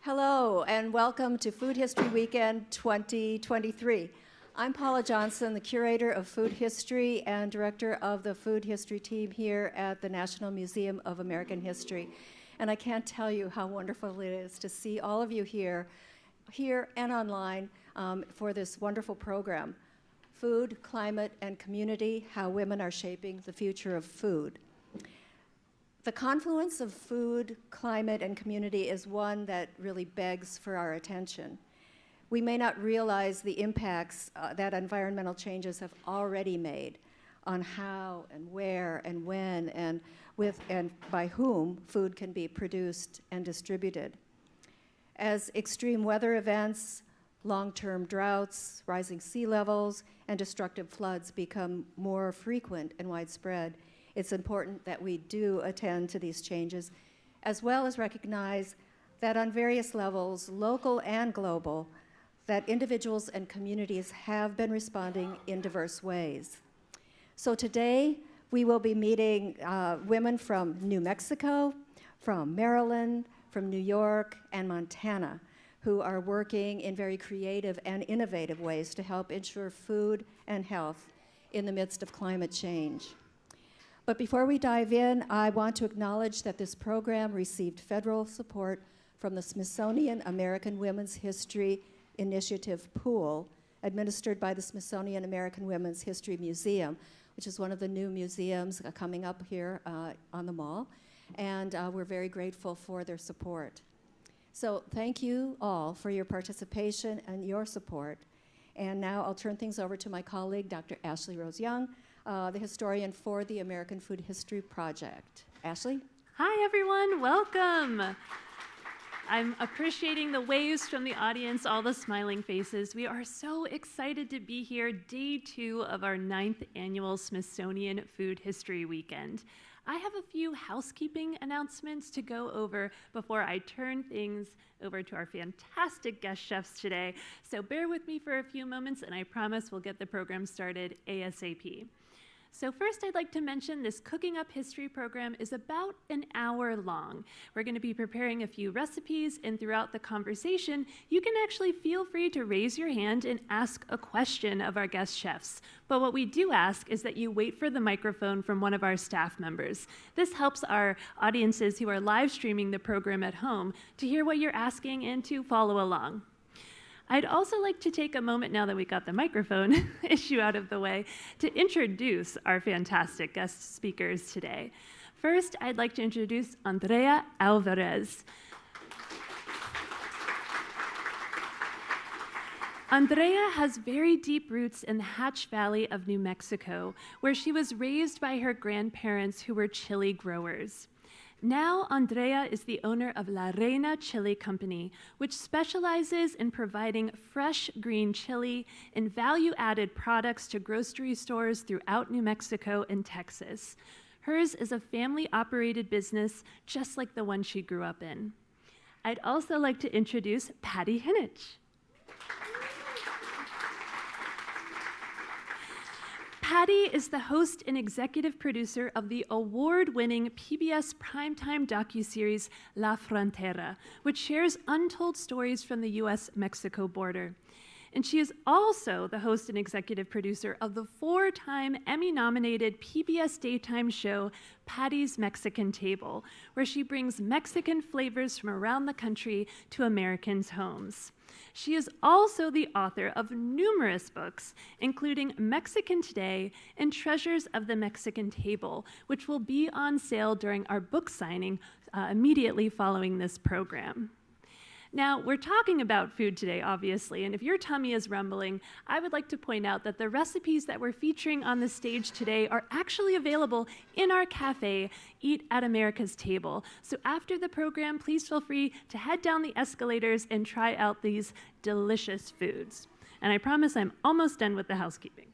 Hello, and welcome to Food History Weekend 2023. I'm Paula Johnson, the curator of food history and director of the food history team here at the National Museum of American History. And I can't tell you how wonderful it is to see all of you here and online for this wonderful program, Food, Climate, and Community, How Women Are Shaping the Future of Food. The confluence of food, climate, and community is one that really begs for our attention. We may not realize the impacts that environmental changes have already made on how and where and when and with and by whom food can be produced and distributed. As extreme weather events, long-term droughts, rising sea levels, and destructive floods become more frequent and widespread, it's important that we do attend to these changes, as well as recognize that on various levels, local and global, that individuals and communities have been responding in diverse ways. So today, we will be meeting women from New Mexico, from Maryland, from New York, and Montana, who are working in very creative and innovative ways to help ensure food and health in the midst of climate change. But before we dive in, I want to acknowledge that this program received federal support from the Smithsonian American Women's History Initiative Pool, administered by the Smithsonian American Women's History Museum, which is one of the new museums coming up here on the mall. And we're very grateful for their support. So thank you all for your participation and your support. And now I'll turn things over to my colleague, Dr. Ashley Rose Young, the historian for the American Food History Project. Ashley? Hi, everyone. Welcome. I'm appreciating the waves from the audience, all the smiling faces. We are so excited to be here, day 2 of our 9th annual Smithsonian Food History Weekend. I have a few housekeeping announcements to go over before I turn things over to our fantastic guest chefs today. So bear with me for a few moments, and I promise we'll get the program started ASAP. So first, I'd like to mention this Cooking Up History program is about an hour long. We're going to be preparing a few recipes, and throughout the conversation, you can actually feel free to raise your hand and ask a question of our guest chefs. But what we do ask is that you wait for the microphone from one of our staff members. This helps our audiences who are live streaming the program at home to hear what you're asking and to follow along. I'd also like to take a moment, now that we got the microphone issue out of the way, to introduce our fantastic guest speakers today. First, I'd like to introduce Andrea Alvarez. Andrea has very deep roots in the Hatch Valley of New Mexico, where she was raised by her grandparents who were chili growers. Now, Andrea is the owner of La Reina Chili Company, which specializes in providing fresh green chili and value-added products to grocery stores throughout New Mexico and Texas. Hers is a family-operated business, just like the one she grew up in. I'd also like to introduce Pati Jinich. Pati is the host and executive producer of the award-winning PBS primetime docuseries La Frontera, which shares untold stories from the U.S.-Mexico border. And she is also the host and executive producer of the 4-time Emmy-nominated PBS daytime show Pati's Mexican Table, where she brings Mexican flavors from around the country to Americans' homes. She is also the author of numerous books, including Mexican Today and Treasures of the Mexican Table, which will be on sale during our book signing immediately following this program. Now, we're talking about food today, obviously, and if your tummy is rumbling, I would like to point out that the recipes that we're featuring on the stage today are actually available in our cafe, Eat at America's Table. So after the program, please feel free to head down the escalators and try out these delicious foods. And I promise I'm almost done with the housekeeping.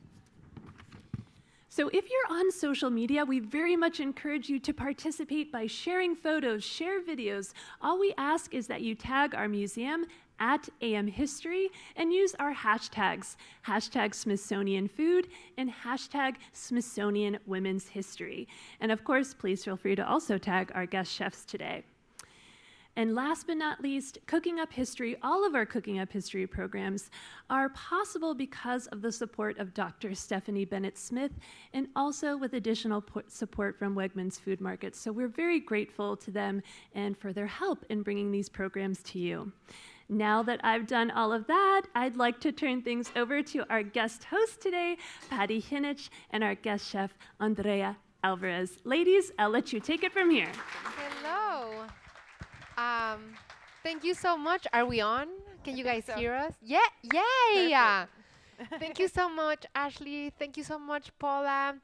So if you're on social media, we very much encourage you to participate by sharing photos, share videos. All we ask is that you tag our museum at AM History and use our hashtags, hashtag Smithsonian Food and hashtag Smithsonian Women's History. And of course, please feel free to also tag our guest chefs today. And last but not least, Cooking Up History, all of our Cooking Up History programs are possible because of the support of Dr. Stephanie Bennett-Smith and also with additional support from Wegmans Food Markets. So we're very grateful to them and for their help in bringing these programs to you. Now that I've done all of that, I'd like to turn things over to our guest host today, Pati Jinich, and our guest chef, Andrea Alvarez. Ladies, I'll let you take it from here. Hello. Thank you so much. Are we on? Can you guys hear us? Yeah, yay! Thank you so much, Ashley. Thank you so much, Paula.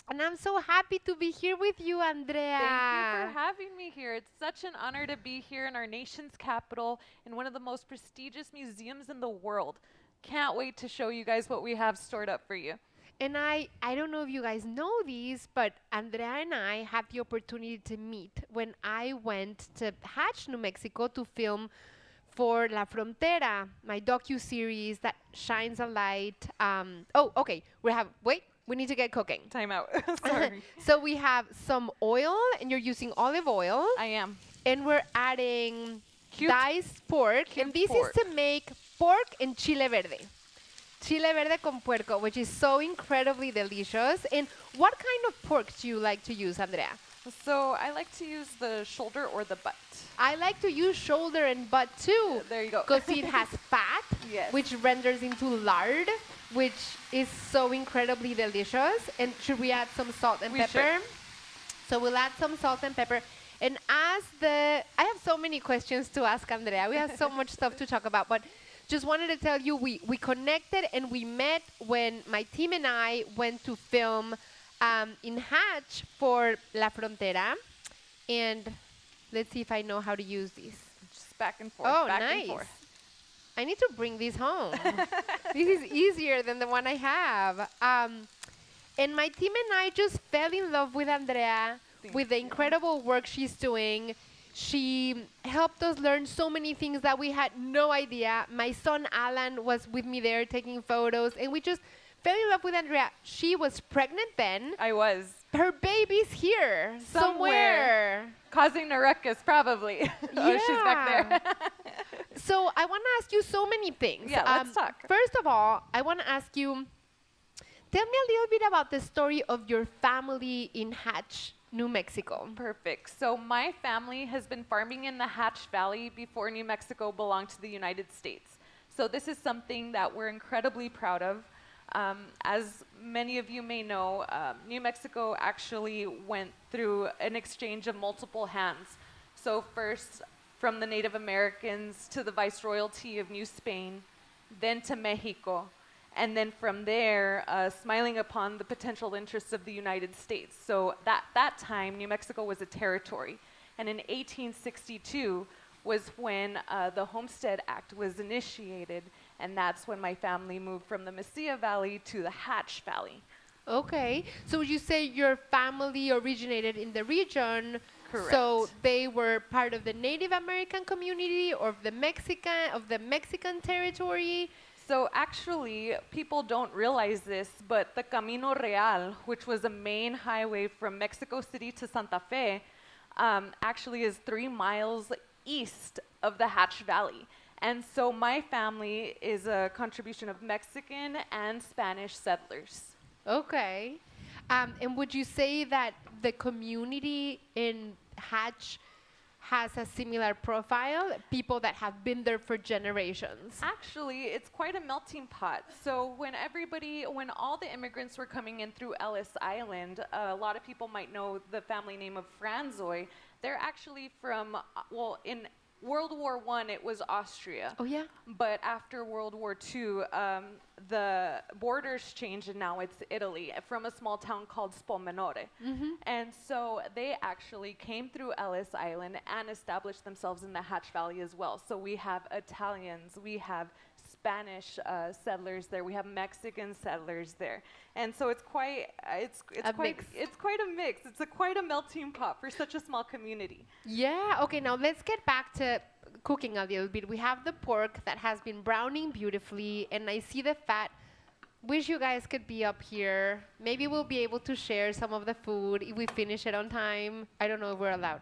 And I'm so happy to be here with you, Andrea. Thank you for having me here. It's such an honor to be here in our nation's capital in one of the most prestigious museums in the world. Can't wait to show you guys what we have stored up for you. And I don't know if you guys know these, but Andrea and I had the opportunity to meet when I went to Hatch, New Mexico to film for La Frontera, my docu-series that shines a light. Okay, we need to get cooking. Time out. Sorry. So we have some oil, and you're using olive oil. I am. And we're adding Cubed- diced pork. cubed And this pork. is to make pork and chile verde. Chile verde con puerco, which is so incredibly delicious. And what kind of pork do you like to use, Andrea? So I like to use the shoulder or the butt. I like to use shoulder and butt too. There you go. Because it has fat, Yes. which renders into lard, which is so incredibly delicious. And should we add some salt and We pepper? should. So we'll add some salt and pepper. And I have so many questions to ask Andrea. We have so much stuff to talk about, but just wanted to tell you we connected and we met when my team and I went to film in Hatch for La Frontera. And let's see if I know how to use these. Just back and forth. Oh, back nice. And forth. I need to bring these home. This is easier than the one I have. And my team and I just fell in love with Andrea, with the incredible work she's doing. She helped us learn so many things that we had no idea. My son Alan was with me there taking photos, and we just fell in love with Andrea. She was pregnant then. I was. Her baby's here Somewhere. Causing a ruckus, probably. Oh, she's back there. So I want to ask you so many things. Yeah, let's talk. First of all, I want to ask you, tell me a little bit about the story of your family in Hatch, New Mexico. Perfect. So my family has been farming in the Hatch Valley before New Mexico belonged to the United States. So this is something that we're incredibly proud of. As many of you may know, New Mexico actually went through an exchange of multiple hands. So first from the Native Americans to the Viceroyalty of New Spain, then to Mexico, and then from there, smiling upon the potential interests of the United States. So that time, New Mexico was a territory. And in 1862 was when the Homestead Act was initiated, and that's when my family moved from the Mesilla Valley to the Hatch Valley. Okay, so would you say your family originated in the region? Correct. So they were part of the Native American community or of the Mexican territory? So actually, people don't realize this, but the Camino Real, which was a main highway from Mexico City to Santa Fe, actually is 3 miles east of the Hatch Valley. And so my family is a contribution of Mexican and Spanish settlers. Okay. And would you say that the community in Hatch has a similar profile, people that have been there for generations? Actually, it's quite a melting pot. So when all the immigrants were coming in through Ellis Island, a lot of people might know the family name of Franzoy. They're actually from, in World War I, it was Austria. Oh, yeah? But after World War II, the borders changed and now it's Italy from a small town called Spomenore. Mm-hmm. And so they actually came through Ellis Island and established themselves in the Hatch Valley as well. So we have Italians, we have Spanish settlers there, we have Mexican settlers there. And so it's quite a mix. It's quite a melting pot for such a small community. Yeah, okay, now let's get back to cooking a little bit. We have the pork that has been browning beautifully, and I see the fat. Wish you guys could be up here. Maybe we'll be able to share some of the food if we finish it on time. I don't know if we're allowed.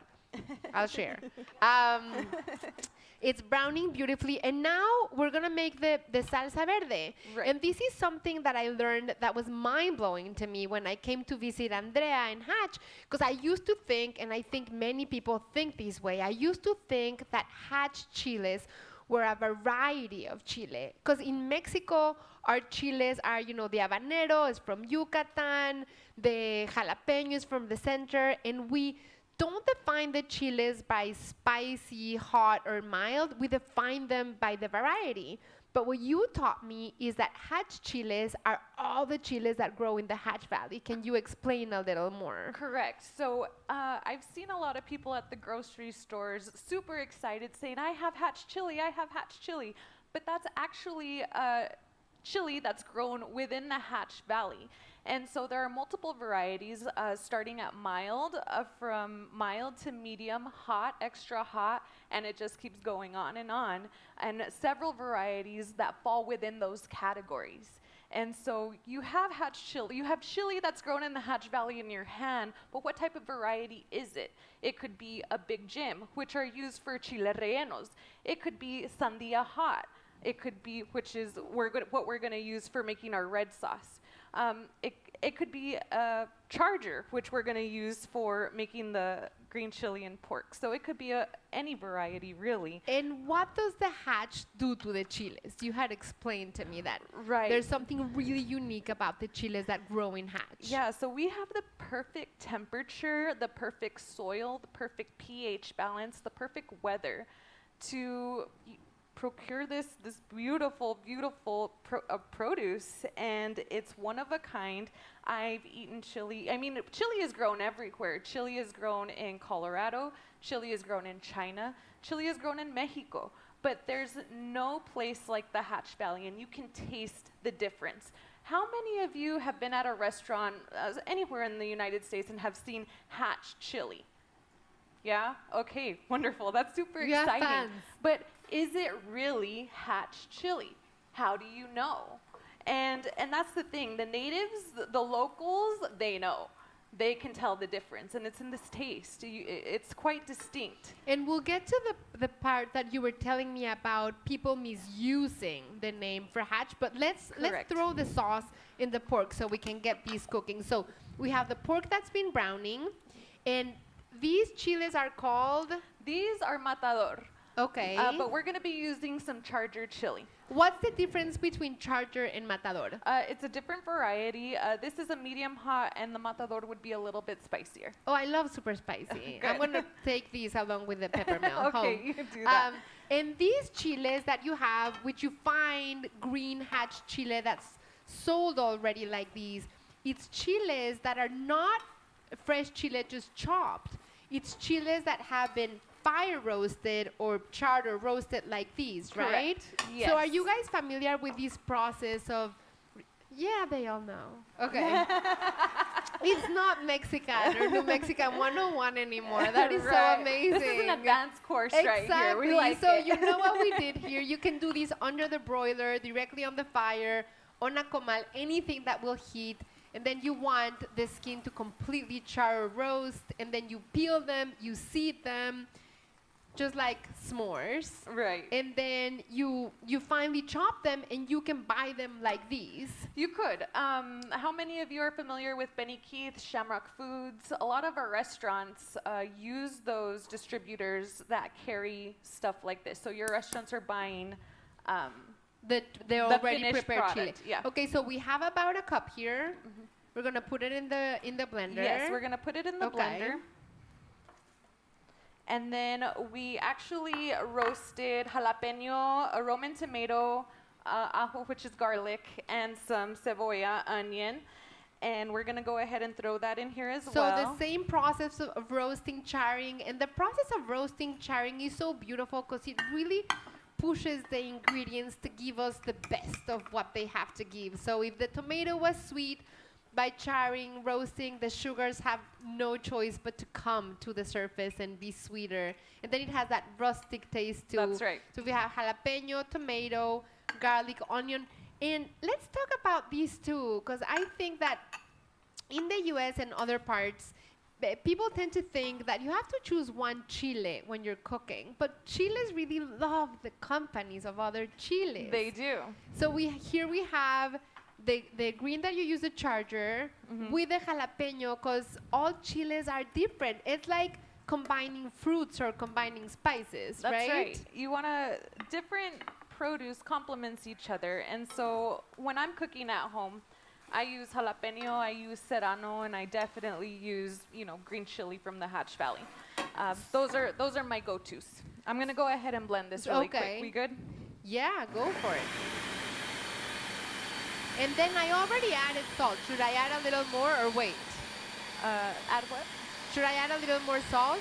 I'll share. It's browning beautifully, and now we're gonna make the salsa verde. Right. And this is something that I learned that was mind-blowing to me when I came to visit Andrea and Hatch, because I used to think, and I think many people think this way, I used to think that Hatch chiles were a variety of chile. Because in Mexico, our chiles are, you know, the habanero is from Yucatan, the jalapeno is from the center, and we don't define the chiles by spicy, hot, or mild. We define them by the variety. But what you taught me is that Hatch chiles are all the chiles that grow in the Hatch Valley. Can you explain a little more? Correct. So I've seen a lot of people at the grocery stores super excited saying, I have Hatch chili, I have Hatch chili. But that's actually chili that's grown within the Hatch Valley. And so there are multiple varieties, starting at mild, from mild to medium, hot, extra hot, and it just keeps going on, and several varieties that fall within those categories. And so you have Hatch chili. You have chili that's grown in the Hatch Valley in your hand, but what type of variety is it? It could be a Big Jim, which are used for chile rellenos. It could be Sandia hot. It could be, which is what we're going to use for making our red sauce. It could be a Charger, which we're going to use for making the green chili and pork. So it could be any variety, really. And what does the Hatch do to the chiles? You had explained to me that Right. there's something really unique about the chiles that grow in Hatch. Yeah, so we have the perfect temperature, the perfect soil, the perfect pH balance, the perfect weather to procure this beautiful produce, and it's one of a kind. I've eaten chili. I mean, chili is grown everywhere. Chili is grown in Colorado. Chili is grown in China. Chili is grown in Mexico. But there's no place like the Hatch Valley, and you can taste the difference. How many of you have been at a restaurant anywhere in the United States and have seen Hatch chili? Yeah? Okay, wonderful. That's super You have exciting. fans. But is it really Hatch chili? How do you know? And that's the thing. The natives, the locals, they know. They can tell the difference, and it's in this taste. It's quite distinct. And we'll get to the part that you were telling me about people misusing the name for Hatch, but let's Correct. throw the sauce in the pork so we can get these cooking. So we have the pork that's been browning, and these chiles are called? These are matador. Okay. But we're going to be using some Charger chili. What's the difference between Charger and Matador? It's a different variety. This is a medium hot, and the matador would be a little bit spicier. Oh, I love super spicy. I'm Good. going to take these along with the peppermint Okay, home. you can do that. And these chiles that you have, which you find green Hatch chile that's sold already like these, it's chiles that are not fresh chile just chopped. It's chiles that have been fire roasted or charred or roasted like these, right? Correct. Yes. So are you guys familiar with this process of, yeah, they all know. Okay. It's not Mexican or New Mexican 101 anymore. That is Right. so amazing. This is an advanced course Exactly. right here. We like So it. you know what we did here? You can do these under the broiler, directly on the fire, on a comal, anything that will heat. And then you want the skin to completely char or roast. And then you peel them, you seed them, just like s'mores. Right. And then you finally chop them, and you can buy them like these. You could. How many of you are familiar with Benny Keith, Shamrock Foods? A lot of our restaurants use those distributors that carry stuff like this. So your restaurants are buying The already finished prepared chili. product, yeah. Okay, so we have about a cup here. We're gonna put it in the blender. Yes, we're going to put it in the Okay. blender. And then we actually roasted jalapeno, a Roman tomato, ajo, which is garlic, and some cebolla, onion. And we're going to go ahead and throw that in here as So well. the same process of roasting, charring, and the process of roasting, charring is so beautiful because it really pushes the ingredients to give us the best of what they have to give. So if the tomato was sweet, by charring, roasting, the sugars have no choice but to come to the surface and be sweeter. And then it has that rustic taste too. That's right. So we have jalapeno, tomato, garlic, onion. And let's talk about these two, because I think that in the US and other parts, people tend to think that you have to choose one chile when you're cooking, but chiles really love the companies of other chiles. They do. So here we have the green that you use, the charger, with the jalapeno, because all chiles are different. It's like combining fruits or combining spices, That's right. You want to, different produce complements each other. And so when I'm cooking at home, I use jalapeno, I use serrano, and I definitely use, green chili from the Hatch Valley. Those are my go-tos. I'm going to go ahead and blend this really quick. We good? Yeah, go for it. And then I already added salt. Should I add a little more or wait? Add what? Should I add a little more salt?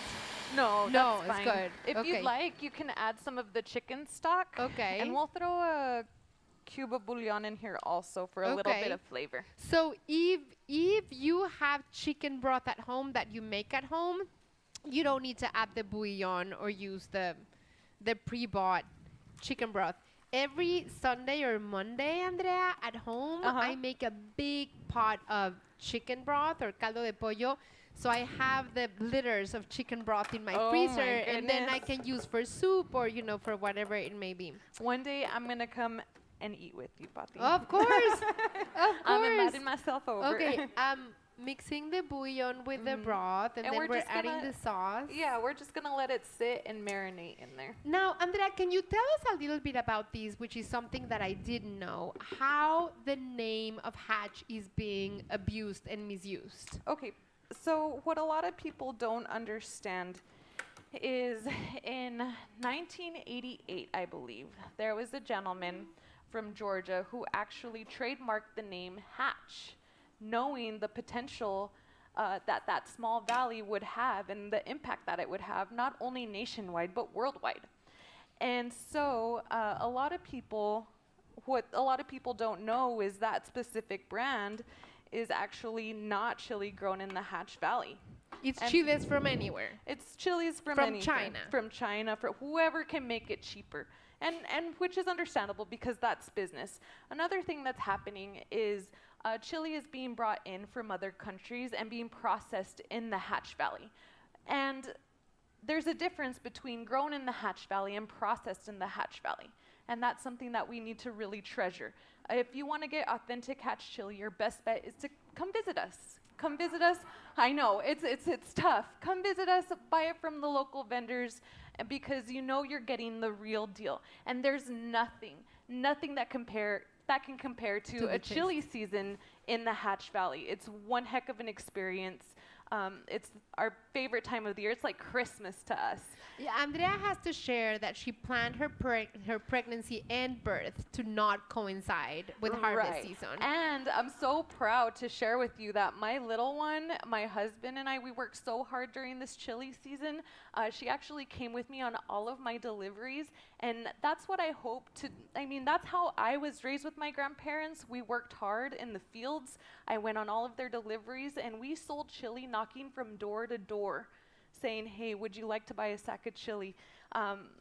No, No, that's it's fine. good. If Okay. you'd like, you can add some of the chicken stock. Okay. And we'll throw a cube of bouillon in here also for a little bit of flavor. So if you have chicken broth at home that you make at home, you don't need to add the bouillon or use the pre-bought chicken broth. Every Sunday or Monday, Andrea, at home, I make a big pot of chicken broth or caldo de pollo. So I have the liters of chicken broth in my freezer, and then I can use for soup or, for whatever it may be. One day I'm going to come and eat with you, Pati. Of course. Of course. I'm inviting myself over. Okay, mixing the bouillon with the broth, and then we're adding the sauce. Yeah, we're just going to let it sit and marinate in there. Now, Andrea, can you tell us a little bit about this, which is something that I didn't know, how the name of Hatch is being abused and misused? Okay, so what a lot of people don't understand is in 1988, I believe, there was a gentleman from Georgia who actually trademarked the name Hatch, knowing the potential that small valley would have and the impact that it would have, not only nationwide, but worldwide. And so what a lot of people don't know is that specific brand is actually not chili grown in the Hatch Valley. It's chiles from anywhere. It's chilies from China. From China, for whoever can make it cheaper. And which is understandable because that's business. Another thing that's happening is chili is being brought in from other countries and being processed in the Hatch Valley. And there's a difference between grown in the Hatch Valley and processed in the Hatch Valley. And that's something that we need to really treasure. If you want to get authentic Hatch chili, your best bet is to come visit us. Come visit us. I know, it's tough. Come visit us, buy it from the local vendors, because you're getting the real deal. And there's nothing that can compare to a chili season in the Hatch Valley. It's one heck of an experience. It's our favorite time of the year. It's like Christmas to us. Yeah, Andrea has to share that she planned her pregnancy and birth to not coincide with harvest season. And I'm so proud to share with you that my little one, my husband and I, we worked so hard during this chili season. She actually came with me on all of my deliveries, and that's what I hope to, that's how I was raised with my grandparents. We worked hard in the fields. I went on all of their deliveries, and we sold chili knocking from door to door, saying, hey, would you like to buy a sack of chili?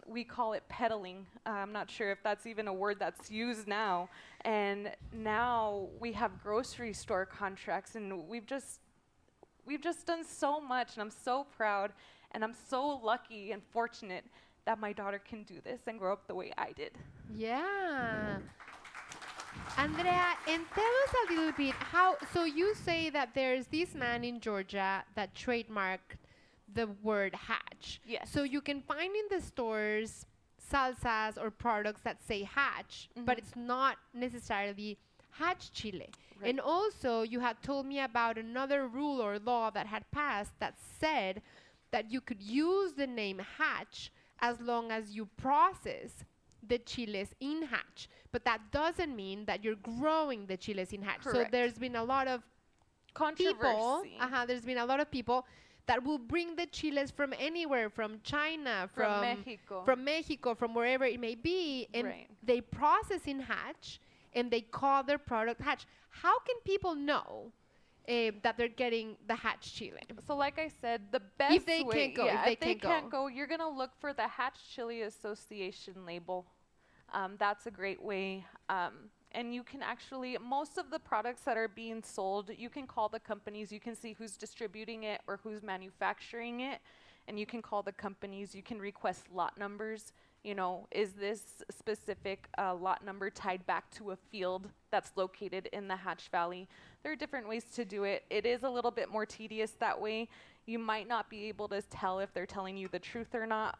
We call it peddling. I'm not sure if that's even a word that's used now. And now we have grocery store contracts, and we've just done so much, and I'm so proud, and I'm so lucky and fortunate that my daughter can do this and grow up the way I did. Yeah. Andrea, and tell us a little bit so you say that there's this man in Georgia that trademarked the word Hatch. Yes. So you can find in the stores salsas or products that say Hatch, but it's not necessarily Hatch chile. Right. And also you had told me about another rule or law that had passed that said that you could use the name Hatch as long as you process the chiles in Hatch. But that doesn't mean that you're growing the chiles in Hatch. Correct. So there's been a lot of Controversy. there's been a lot of people that will bring the chiles from anywhere, from China, From Mexico. from Mexico, from wherever it may be, and Right. they process in Hatch, and they call their product Hatch. How can people know that they're getting the Hatch chile? So like I said, the best If they way, can't go, yeah, if they can't go, you're going to look for the Hatch Chili Association label. That's a great way. And you can actually, most of the products that are being sold, you can call the companies, you can see who's distributing it or who's manufacturing it, and you can call the companies, you can request lot numbers. You know, is this specific lot number tied back to a field that's located in the Hatch Valley? There are different ways to do it. It is a little bit more tedious that way. You might not be able to tell if they're telling you the truth or not,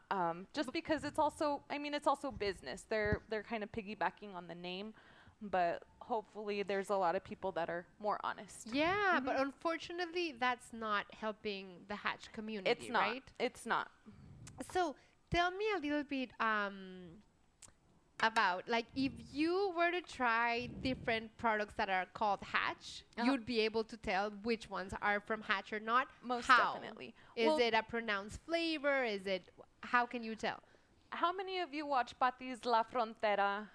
just because it's also, I mean, it's also business. They're kind of piggybacking on the name, but hopefully there's a lot of people that are more honest. Yeah, but unfortunately, that's not helping the Hatch community, It's not. right? It's not. So tell me a little bit about, like, if you were to try different products that are called Hatch, you'd be able to tell which ones are from Hatch or not. Most How? definitely. Is Well, it a pronounced flavor? Is it, how can you tell? how many of you watch Pati's La Frontera,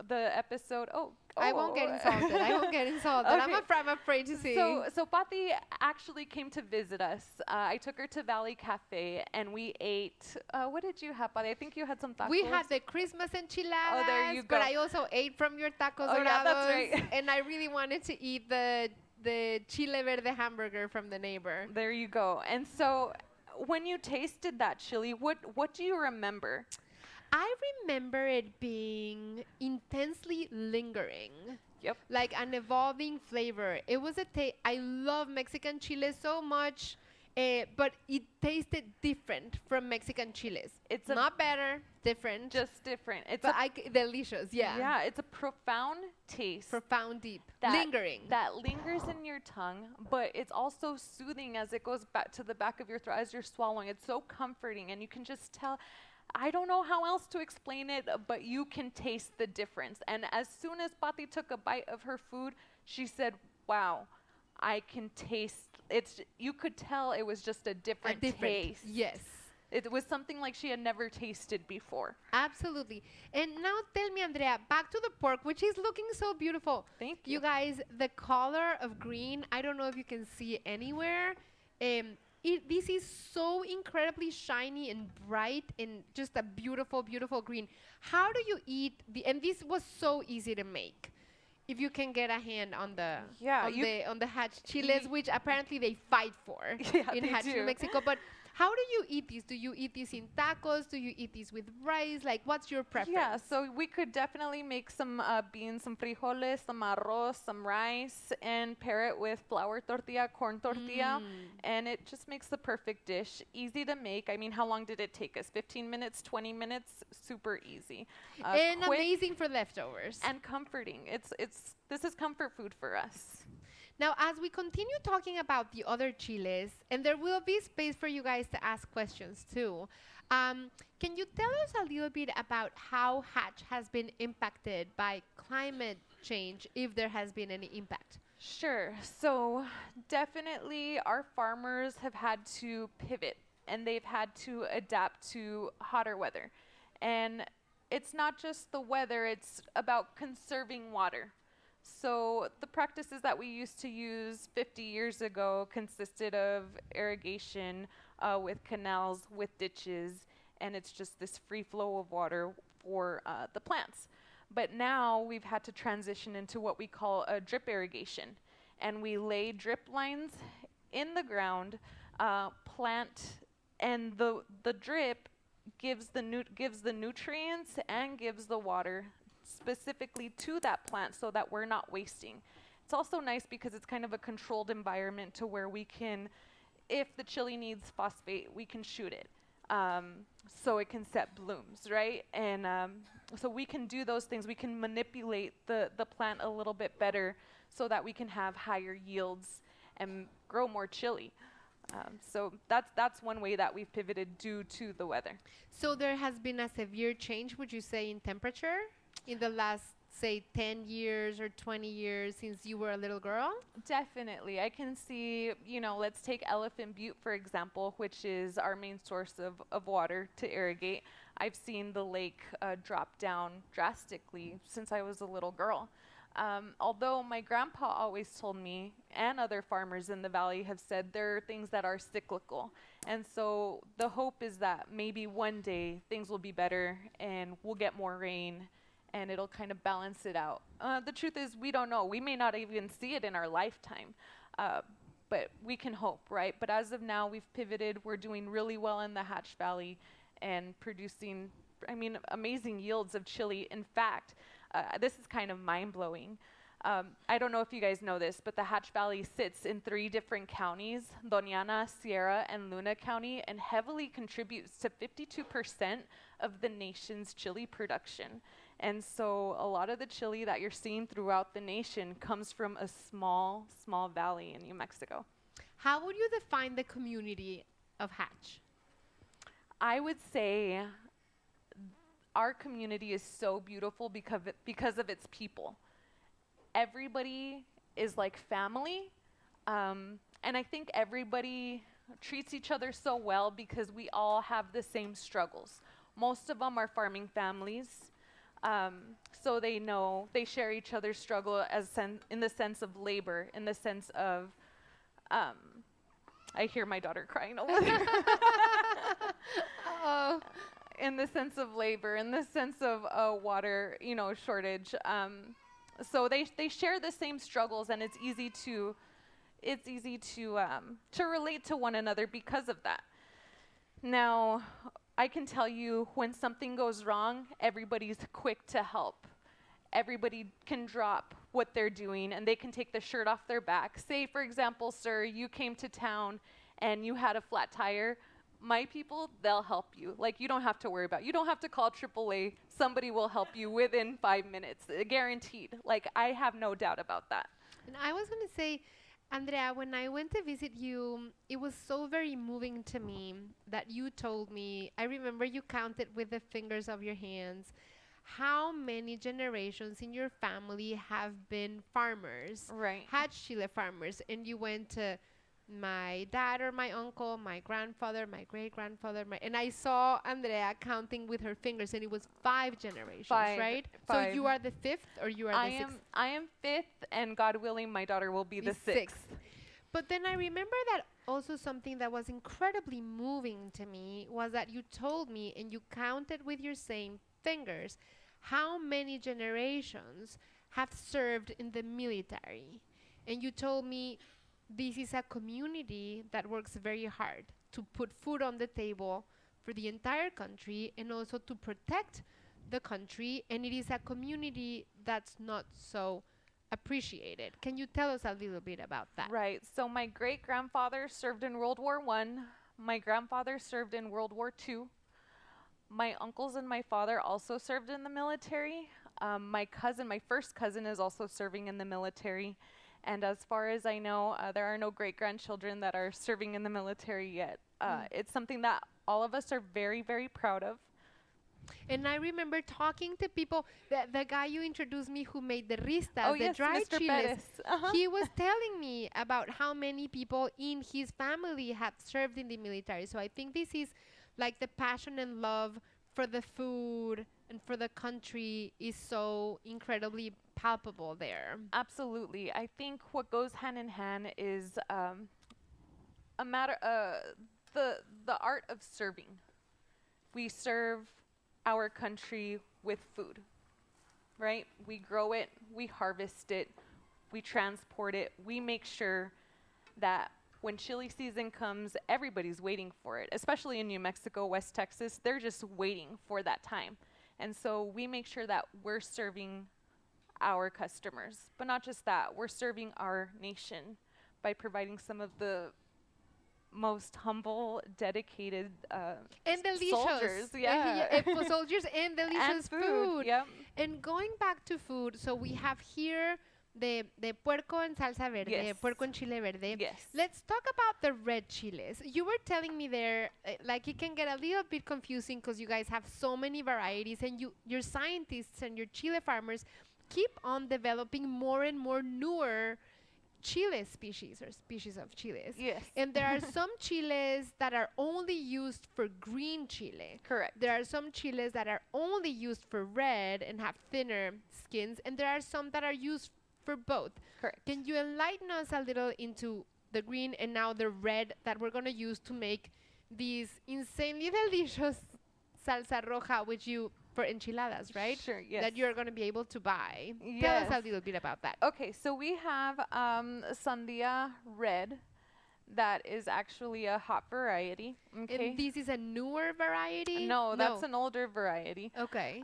the episode? I won't get insulted. I won't get insulted. Okay. I'm afraid to see. So Pati actually came to visit us. I took her to Valley Cafe and we ate. What did you have, Pati? I think you had some tacos. We had the Christmas enchiladas. Oh, there you But go. I also ate from your tacos Oh, dorados. yeah, that's right. And I really wanted to eat the chile verde hamburger from the neighbor. There you go. And so when you tasted that chili, what do you remember? I remember it being intensely lingering. Yep. Like an evolving flavor. It was I love Mexican chile so much, but it tasted different from Mexican chiles. It's not better, different. Just different. It's but delicious, yeah. yeah, it's a profound taste. Profound, deep, that- lingering. That lingers in your tongue, but it's also soothing as it goes back to the back of your throat as you're swallowing. It's so comforting, and you can just tell. I don't know how else to explain it, but you can taste the difference. And as soon as Pati took a bite of her food, she said, wow, I can taste. You could tell it was just a different taste. Yes. It was something like she had never tasted before. Absolutely. And now tell me, Andrea, back to the pork, which is looking so beautiful. Thank you. You guys, the color of green, I don't know if you can see it anywhere. This is so incredibly shiny and bright and just a beautiful, beautiful green. How do you eat and this was so easy to make. If you can get a hand on the on the Hatch chiles, which apparently they fight for in they Hatch, do. New Mexico. But how do you eat these? Do you eat these in tacos? Do you eat these with rice? Like, what's your preference? Yeah, so we could definitely make some beans, some frijoles, some arroz, some rice, and pair it with flour tortilla, corn tortilla, and it just makes the perfect dish. Easy to make. I mean, how long did it take us? 15 minutes, 20 minutes? Super easy. And quick amazing for leftovers. and comforting. This is comfort food for us. Now, as we continue talking about the other chiles, and there will be space for you guys to ask questions too, can you tell us a little bit about how Hatch has been impacted by climate change, if there has been any impact? Sure. So definitely our farmers have had to pivot and they've had to adapt to hotter weather. And it's not just the weather, it's about conserving water. So the practices that we used to use 50 years ago consisted of irrigation with canals, with ditches, and it's just this free flow of water for the plants. But now we've had to transition into what we call a drip irrigation. And we lay drip lines in the ground, plant, and the drip gives the nutrients and gives the water specifically to that plant so that we're not wasting. It's also nice because it's kind of a controlled environment to where we can, if the chili needs phosphate, we can shoot it. So it can set blooms, right? And so we can do those things. We can manipulate the plant a little bit better so that we can have higher yields and grow more chili. So that's one way that we've pivoted due to the weather. So there has been a severe change, would you say, in temperature in the last, say, 10 years or 20 years since you were a little girl? Definitely. I can see, let's take Elephant Butte, for example, which is our main source of water to irrigate. I've seen the lake drop down drastically since I was a little girl. Although my grandpa always told me, and other farmers in the valley have said, there are things that are cyclical. And so the hope is that maybe one day things will be better and we'll get more rain and it'll kind of balance it out. The truth is, we don't know. We may not even see it in our lifetime, but we can hope, right? But as of now, we've pivoted. We're doing really well in the Hatch Valley and producing, amazing yields of chili. In fact, this is kind of mind-blowing. I don't know if you guys know this, but the Hatch Valley sits in 3 different counties, Doñana, Sierra, and Luna County, and heavily contributes to 52% of the nation's chili production. And so a lot of the chili that you're seeing throughout the nation comes from a small, small valley in New Mexico. How would you define the community of Hatch? I would say our community is so beautiful because of its people. Everybody is like family, and I think everybody treats each other so well because we all have the same struggles. Most of them are farming families, so they share each other's struggle in the sense of labor, in the sense of, I hear my daughter crying over there. Oh. In the sense of labor, in the sense of water, shortage. So they share the same struggles, and it's easy to relate to one another because of that. Now, I can tell you when something goes wrong, everybody's quick to help. Everybody can drop what they're doing, and they can take the shirt off their back. Say, for example, sir, you came to town and you had a flat tire. My people, they'll help you. Like, you don't have to worry about it. You don't have to call AAA. Somebody will help you within 5 minutes, guaranteed. Like, I have no doubt about that. And I was going to say, Andrea, when I went to visit you, it was so very moving to me that you told me, I remember you counted with the fingers of your hands, how many generations in your family have been farmers, Right. Hatch Chile farmers, and you went to my dad or my uncle, my grandfather, my great-grandfather, and I saw Andrea counting with her fingers, and it was 5 generations, 5, right? 5. So you are the 5th, or you are the 6th? I am 5th, and God willing, my daughter will be the 6th. But then I remember that also something that was incredibly moving to me was that you told me, and you counted with your same fingers, how many generations have served in the military. And you told me this is a community that works very hard to put food on the table for the entire country and also to protect the country. And it is a community that's not so appreciated. Can you tell us a little bit about that? Right. So my great-grandfather served in World War I. My grandfather served in World War II. My uncles and my father also served in the military. My first cousin is also serving in the military. And as far as I know, there are no great-grandchildren that are serving in the military yet. It's something that all of us are very, very proud of. And I remember talking to people, the guy you introduced me who made the ristas, the yes, dried Mr. chiles, Perez. he was telling me about how many people in his family have served in the military. So I think this is like the passion and love for the food and for the country is so incredibly palpable there. Absolutely. I think what goes hand in hand is a matter the art of serving. We serve our country with food, right? We grow it, we harvest it, we transport it, we make sure that when chili season comes, everybody's waiting for it, especially in New Mexico, West Texas, they're just waiting for that time. And so we make sure that we're serving our customers, but not just that, we're serving our nation by providing some of the most humble, dedicated and delicious soldiers, soldiers and delicious and food. Yep. And going back to food, so we have here the puerco en salsa verde, Yes. puerco en chile verde. Yes. Let's talk about the red chiles. You were telling me there, like it can get a little bit confusing because you guys have so many varieties, and your scientists and your chile farmers keep on developing more and more newer chile species or species of chiles. Yes. And there are some chiles that are only used for green chile. Correct. There are some chiles that are only used for red and have thinner skins, and there are some that are used for both. Correct. Can you enlighten us a little into the green and now the red that we're going to use to make these insanely delicious salsa roja, which you for enchiladas, right? Sure, yes. That you're going to be able to buy. Tell Yes. us a little bit about that. Okay, so we have Sandia Red. That is actually a hot variety. Okay. And this is a newer variety? No, that's an older variety. Okay.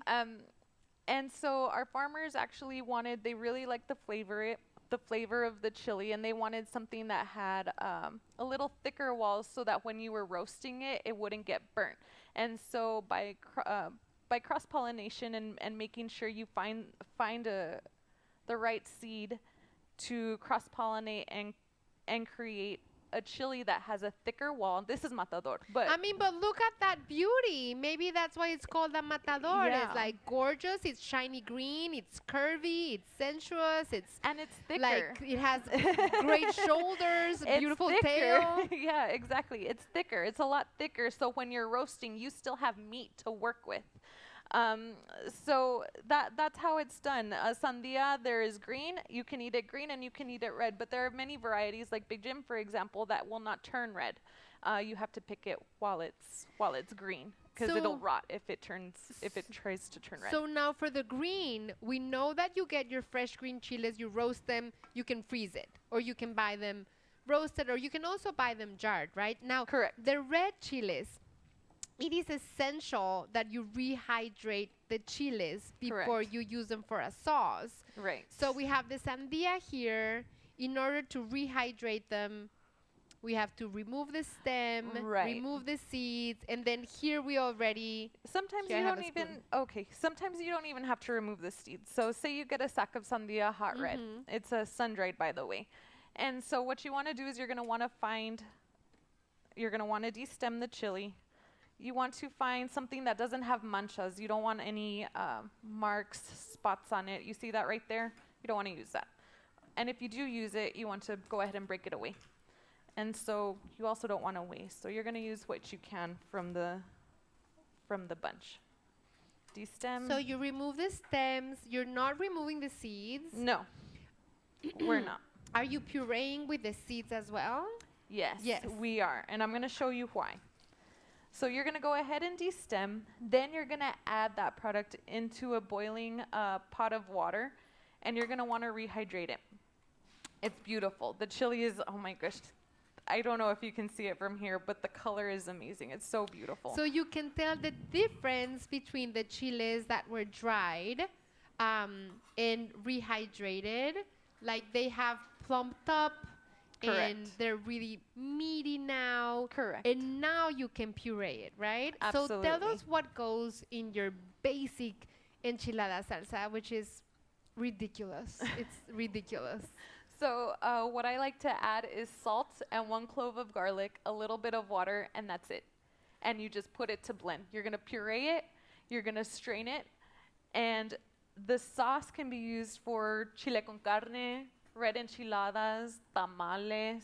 And so our farmers actually they really liked the flavor of the chili, and they wanted something that had a little thicker walls so that when you were roasting it, it wouldn't get burnt. And so by cross-pollination and making sure you find the right seed to cross-pollinate and create a chili that has a thicker wall. This is matador, but I mean, but look at that beauty. Maybe that's why it's called a matador. Yeah. It's like gorgeous. It's shiny green. It's curvy. It's sensuous. It's thicker. like it has great shoulders, It's beautiful thicker. tail. Yeah, exactly. It's thicker. It's a lot thicker. So when you're roasting, you still have meat to work with. So that's how it's done. Sandia, there is green. You can eat it green and you can eat it red. But there are many varieties, like Big Jim, for example, that will not turn red. You have to pick it while it's green, because it'll rot if it tries to turn red. So now for the green, we know that you get your fresh green chiles, you roast them, you can freeze it, or you can buy them roasted, or you can also buy them jarred, right? Now, Correct. the red chiles, it is essential that you rehydrate the chiles before Correct. you use them for a sauce. Right. So we have the sandia here. In order to rehydrate them, we have to remove the stem, Right. remove the seeds, and then here we already Sometimes Here, I you have don't a even spoon. sometimes you don't even have to remove the seeds. So say you get a sack of sandia hot red. It's a sun-dried, by the way. And so what you want to do is you're going to want to destem the chili. You want to find something that doesn't have manchas. You don't want any marks, spots on it. You see that right there? You don't want to use that. And if you do use it, you want to go ahead and break it away. And so you also don't want to waste. So you're going to use what you can from the bunch. Destem. So you remove the stems. You're not removing the seeds. No, we're not. Are you pureeing with the seeds as well? Yes, Yes. we are. And I'm going to show you why. So you're going to go ahead and destem. Then you're going to add that product into a boiling pot of water. And you're going to want to rehydrate it. It's beautiful. The chili is, oh my gosh. I don't know if you can see it from here, but the color is amazing. It's so beautiful. So you can tell the difference between the chiles that were dried and rehydrated. Like they have plumped up and Correct. they're really meaty now. Correct. And now you can puree it, right? So tell Absolutely. us what goes in your basic enchilada salsa, which is ridiculous. It's ridiculous. So what I like to add is salt and 1 clove of garlic, a little bit of water, and that's it. And you just put it to blend. You're going to puree it. You're going to strain it. And the sauce can be used for chile con carne, red enchiladas, tamales.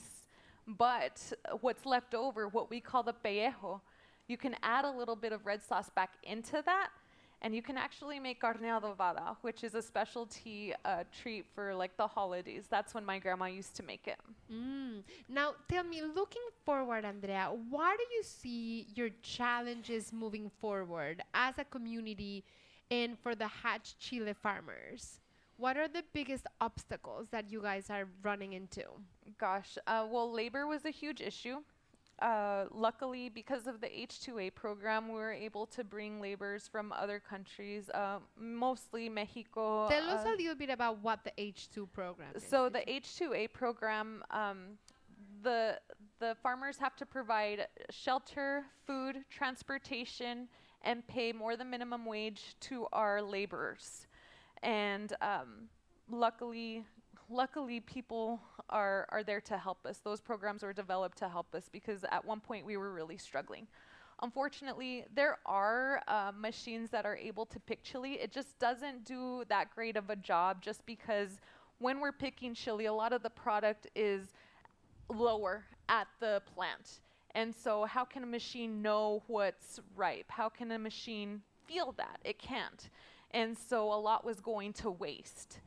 But what's left over, what we call the pellejo, you can add a little bit of red sauce back into that. And you can actually make carne adobada, which is a specialty treat for like the holidays. That's when my grandma used to make it. Now, tell me, looking forward, Andrea, what do you see your challenges moving forward as a community and for the Hatch Chile farmers? What are the biggest obstacles that you guys are running into? Gosh, well, labor was a huge issue. Luckily, because of the H2A program, we were able to bring laborers from other countries, mostly Mexico. Tell us a little bit about what the H2 program is. So the H2A program, the farmers have to provide shelter, food, transportation, and pay more than minimum wage to our laborers. And luckily people are there to help us. Those programs were developed to help us because at one point we were really struggling. Unfortunately, there are machines that are able to pick chili. It just doesn't do that great of a job just because when we're picking chili, a lot of the product is lower at the plant. And so how can a machine know what's ripe? How can a machine feel that? It can't. And so a lot was going to waste.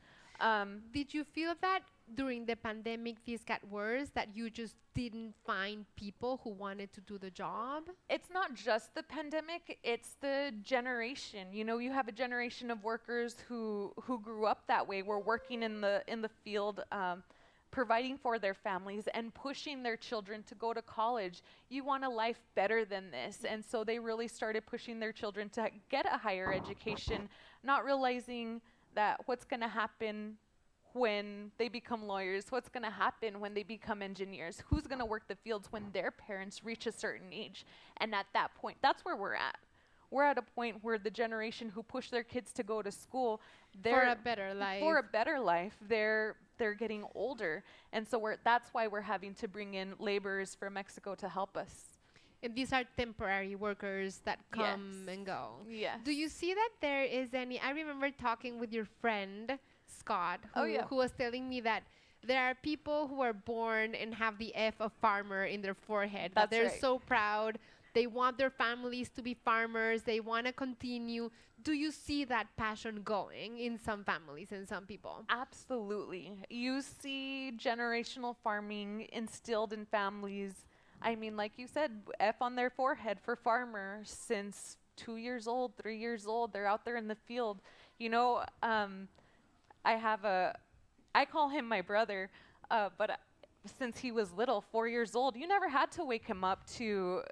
Did you feel that during the pandemic this got worse, that you just didn't find people who wanted to do the job? It's not just the pandemic, it's the generation. You know, you have a generation of workers who grew up that way, were working in the field, providing for their families and pushing their children to go to college. You want a life better than this. And so they really started pushing their children to get a higher education, not realizing that what's going to happen when they become lawyers, what's going to happen when they become engineers, who's going to work the fields when their parents reach a certain age. And at that point, that's where we're at. We're at a point where the generation who push their kids to go to school, For a better life. They're getting older. And so that's why we're having to bring in laborers from Mexico to help us. And these are temporary workers that come and go. Yes. Do you see that there is any, I remember talking with your friend, Scott, who was telling me that there are people who are born and have the F of farmer in their forehead. That's that they're right. so proud. They want their families to be farmers. They want to continue. Do you see that passion going in some families and some people? Absolutely. You see generational farming instilled in families. I mean, like you said, F on their forehead for farmer since 2 years old, 3 years old. They're out there in the field. You know, I call him my brother, but since he was little, 4 years old, you never had to wake him up to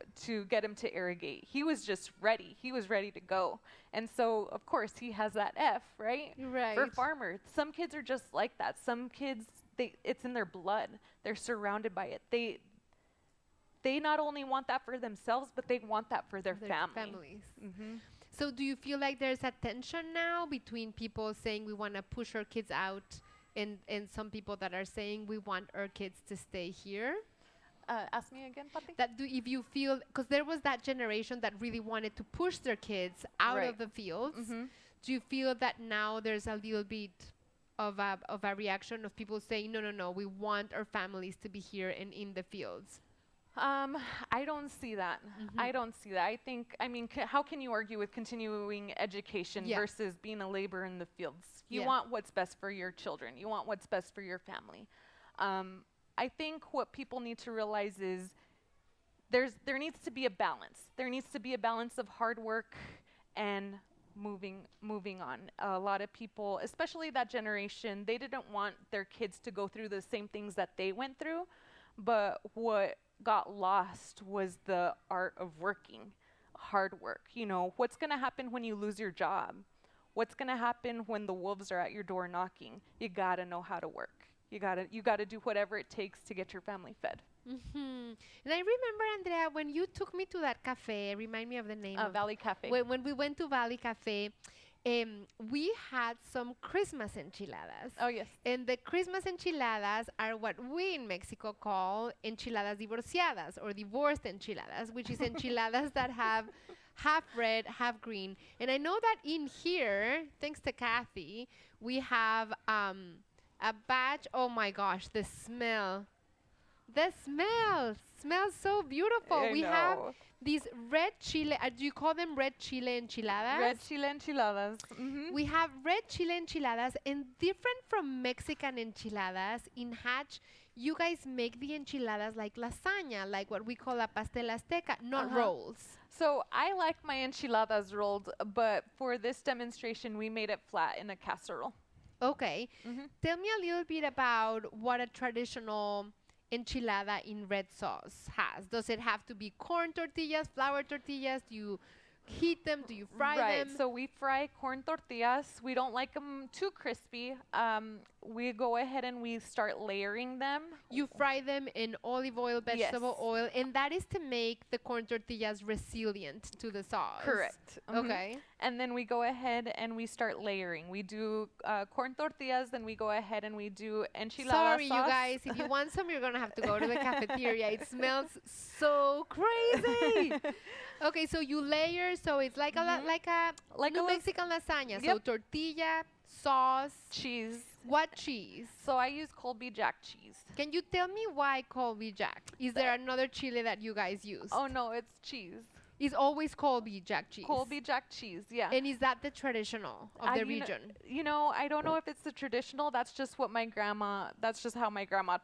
get him to irrigate. He was just ready. He was ready to go. And so, of course, he has that F, right? Right. For farmer. Some kids are just like that. Some kids, it's in their blood. They're surrounded by it. They not only want that for themselves, but they want that for their families. Mm-hmm. So do you feel like there's a tension now between people saying we want to push our kids out and some people that are saying we want our kids to stay here? Ask me again, Pati? If you feel, because there was that generation that really wanted to push their kids out Right. of the fields. Mm-hmm. Do you feel that now there's a little bit of a reaction of people saying, no, we want our families to be here and in the fields? I don't see that. I don't see that. I mean, how can you argue with continuing education versus being a laborer in the fields? You want what's best for your children. You want what's best for your family. I think what people need to realize is there needs to be a balance. There needs to be a balance of hard work and moving on. A lot of people, especially that generation, they didn't want their kids to go through the same things that they went through, but what got lost was the art of working, hard work. You know, what's going to happen when you lose your job? What's going to happen when the wolves are at your door knocking? You got to know how to work. You got to do whatever it takes to get your family fed. Mm-hmm. And I remember, Andrea, when you took me to that cafe, remind me of the name. Valley Cafe. When we went to Valley Cafe, we had some Christmas enchiladas. Oh, yes. And the Christmas enchiladas are what we in Mexico call enchiladas divorciadas, or divorced enchiladas, which is enchiladas that have half red, half green. And I know that in here, thanks to Kathy, we have a batch. Oh my gosh, the smell. The smell smells so beautiful. I we know. have these red chile, do you call them red chile enchiladas? Red chile enchiladas. Mm-hmm. We have red chile enchiladas, and different from Mexican enchiladas, in Hatch, you guys make the enchiladas like lasagna, like what we call a pastel azteca, not rolls. So I like my enchiladas rolled, but for this demonstration, we made it flat in a casserole. Okay. Tell me a little bit about what a traditional enchilada in red sauce has. Does it have to be corn tortillas, flour tortillas? Do you heat them? Do you fry them? So we fry corn tortillas. We don't like them too crispy. We go ahead and we start layering them. You fry them in olive oil, vegetable oil, and that is to make the corn tortillas resilient to the sauce. Correct. Okay. And then we go ahead and we start layering. We do corn tortillas, then we go ahead and we do enchilada Sorry, sauce. you guys. If you want some, you're going to have to go to the cafeteria. It smells so crazy. Okay, so you layer, so it's like Like New a Mexican lasagna. So Yep. tortilla, sauce. Cheese. What cheese? So I use Colby Jack cheese. Can you tell me why Colby Jack? Is there another chile that you guys use? Oh no, it's cheese. It's always Colby Jack cheese. Colby Jack cheese, yeah. And is that the traditional of the region? I don't know if it's the traditional. That's just how my grandma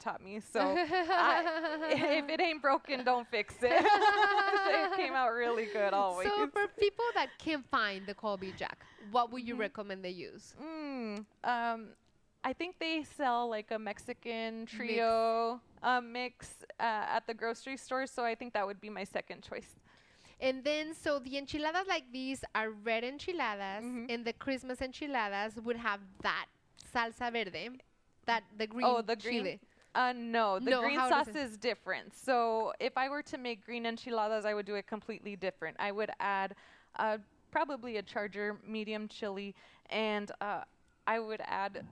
taught me. So if it ain't broken, don't fix it. It came out really good always. So for people that can't find the Colby Jack, what would you recommend they use? I think they sell like a Mexican trio mix at the grocery store. So I think that would be my second choice. And then, so the enchiladas like these are red enchiladas, and the Christmas enchiladas would have that salsa verde, the green the green chile. No, the green how does sauce is different. So if I were to make green enchiladas, I would do it completely different. I would add probably a Charger medium chili, and I would add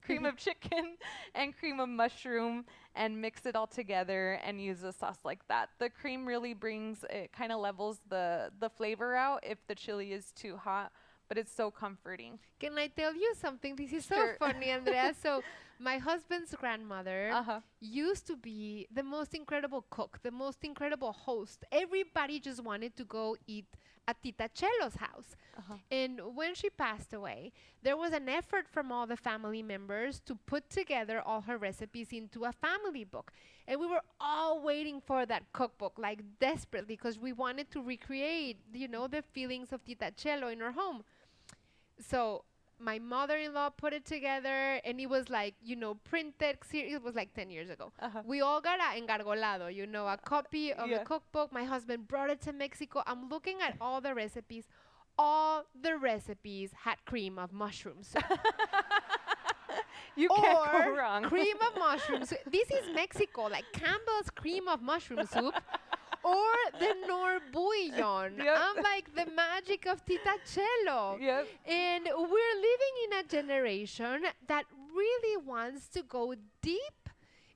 cream of chicken and cream of mushroom and mix it all together and use a sauce like that. The cream really it kind of levels the flavor out if the chili is too hot, but it's so comforting. Can I tell you something? This is Sure. so funny, Andrea. So my husband's grandmother used to be the most incredible cook, the most incredible host. Everybody just wanted to go eat at Tita Chelo's house. And when she passed away, there was an effort from all the family members to put together all her recipes into a family book. And we were all waiting for that cookbook, like desperately, because we wanted to recreate, the feelings of Tita Chelo in her home. So my mother-in-law put it together, and it was like, printed. It was like 10 years ago. We all got a engargolado, a copy of the cookbook. My husband brought it to Mexico. I'm looking at all the recipes. All the recipes had cream of mushroom soup. You can't go wrong. Cream of mushroom soup. This is Mexico, like Campbell's cream of mushroom soup. Or the Nor bouillon. Yep. I'm like the magic of Tita Chelo. Yep. And we're living in a generation that really wants to go deep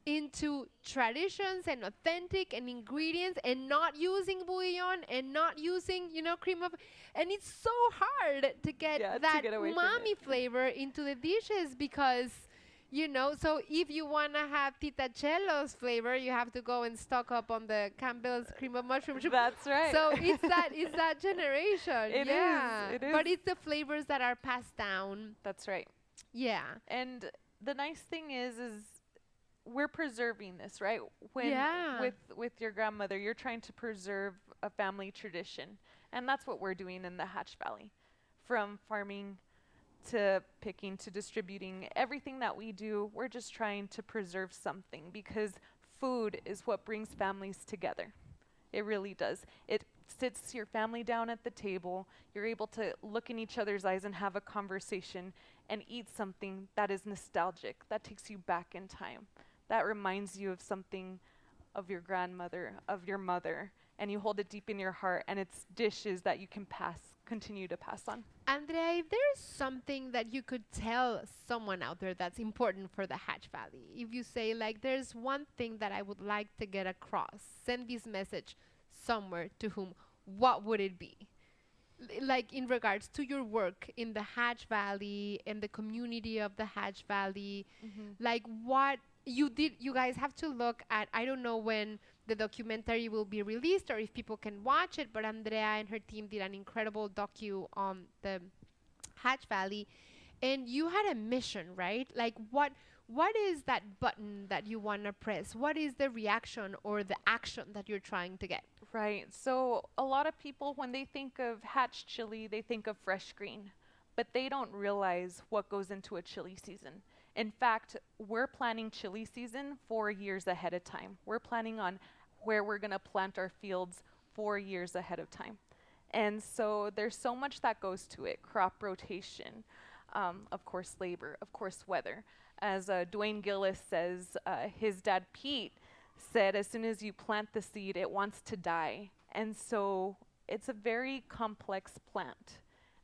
into traditions and authentic and ingredients and not using bouillon and not using, cream of, and it's so hard to get that umami flavor into the dishes because so if you want to have Tita Chelo's flavor, you have to go and stock up on the Campbell's cream of mushroom soup. That's right. So it's that generation. It is. But it's the flavors that are passed down. That's right. Yeah. And the nice thing is we're preserving this, right? With your grandmother, you're trying to preserve a family tradition. And that's what we're doing in the Hatch Valley. From farming to picking to distributing, everything that we do, we're just trying to preserve something because food is what brings families together. It really does. It sits your family down at the table. You're able to look in each other's eyes and have a conversation and eat something that is nostalgic, that takes you back in time, that reminds you of something of your grandmother, of your mother, and you hold it deep in your heart, and it's dishes that you can continue to pass on. Andrea, if there's something that you could tell someone out there that's important for the Hatch Valley, if you say, like, there's one thing that I would like to get across, send this message somewhere to whom, what would it be? Like in regards to your work in the Hatch Valley and the community of the Hatch Valley, like what you guys have to look at. I don't know when the documentary will be released or if people can watch it, but Andrea and her team did an incredible docu on the Hatch Valley, and you had a mission, right? Like what is that button that you want to press? What is the reaction or the action that you're trying to get? Right. So a lot of people, when they think of Hatch chili, they think of fresh green, but they don't realize what goes into a chili season. In fact, we're planning chili season 4 years ahead of time. We're planning on where we're going to plant our fields 4 years ahead of time. And so there's so much that goes to it. Crop rotation, of course labor, of course weather. As Dwayne Gillis says, his dad Pete said, as soon as you plant the seed, it wants to die. And so it's a very complex plant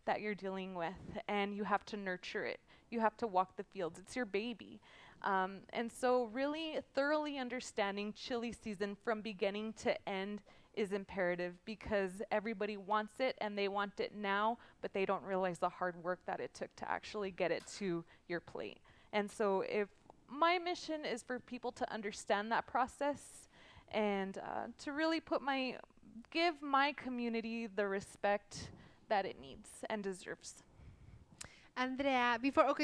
that you're dealing with, and you have to nurture it. You have to walk the fields. It's your baby. And so really thoroughly understanding chili season from beginning to end is imperative because everybody wants it and they want it now, but they don't realize the hard work that it took to actually get it to your plate. And so if my mission is for people to understand that process and to really put my give my community the respect that it needs and deserves. Andrea,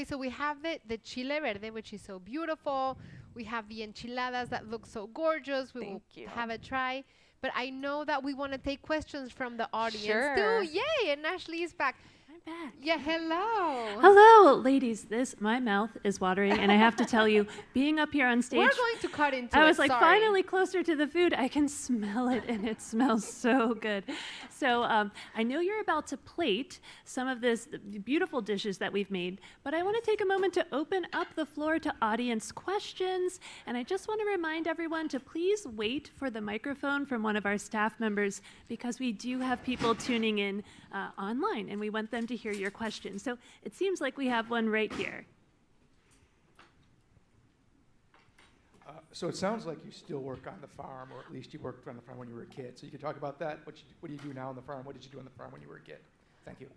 so we have the chile verde, which is so beautiful. We have the enchiladas that look so gorgeous. We will Thank you. have a try. But I know that we want to take questions from the audience Sure. too. Yay! And Ashley is back. I'm back. Yeah, hello. Hello, ladies. My mouth is watering, and I have to tell you, being up here on stage, We're going to cut into I was it, like sorry. finally closer to the food. I can smell it, and it smells so good. So I know you're about to plate some of the beautiful dishes that we've made, but I want to take a moment to open up the floor to audience questions, and I just want to remind everyone to please wait for the microphone from one of our staff members, because we do have people tuning in online, and we want them to hear your questions. So it seems like we have one right here. So it sounds like you still work on the farm, or at least you worked on the farm when you were a kid. So you could talk about that. What do you do now on the farm? What did you do on the farm when you were a kid? Thank you.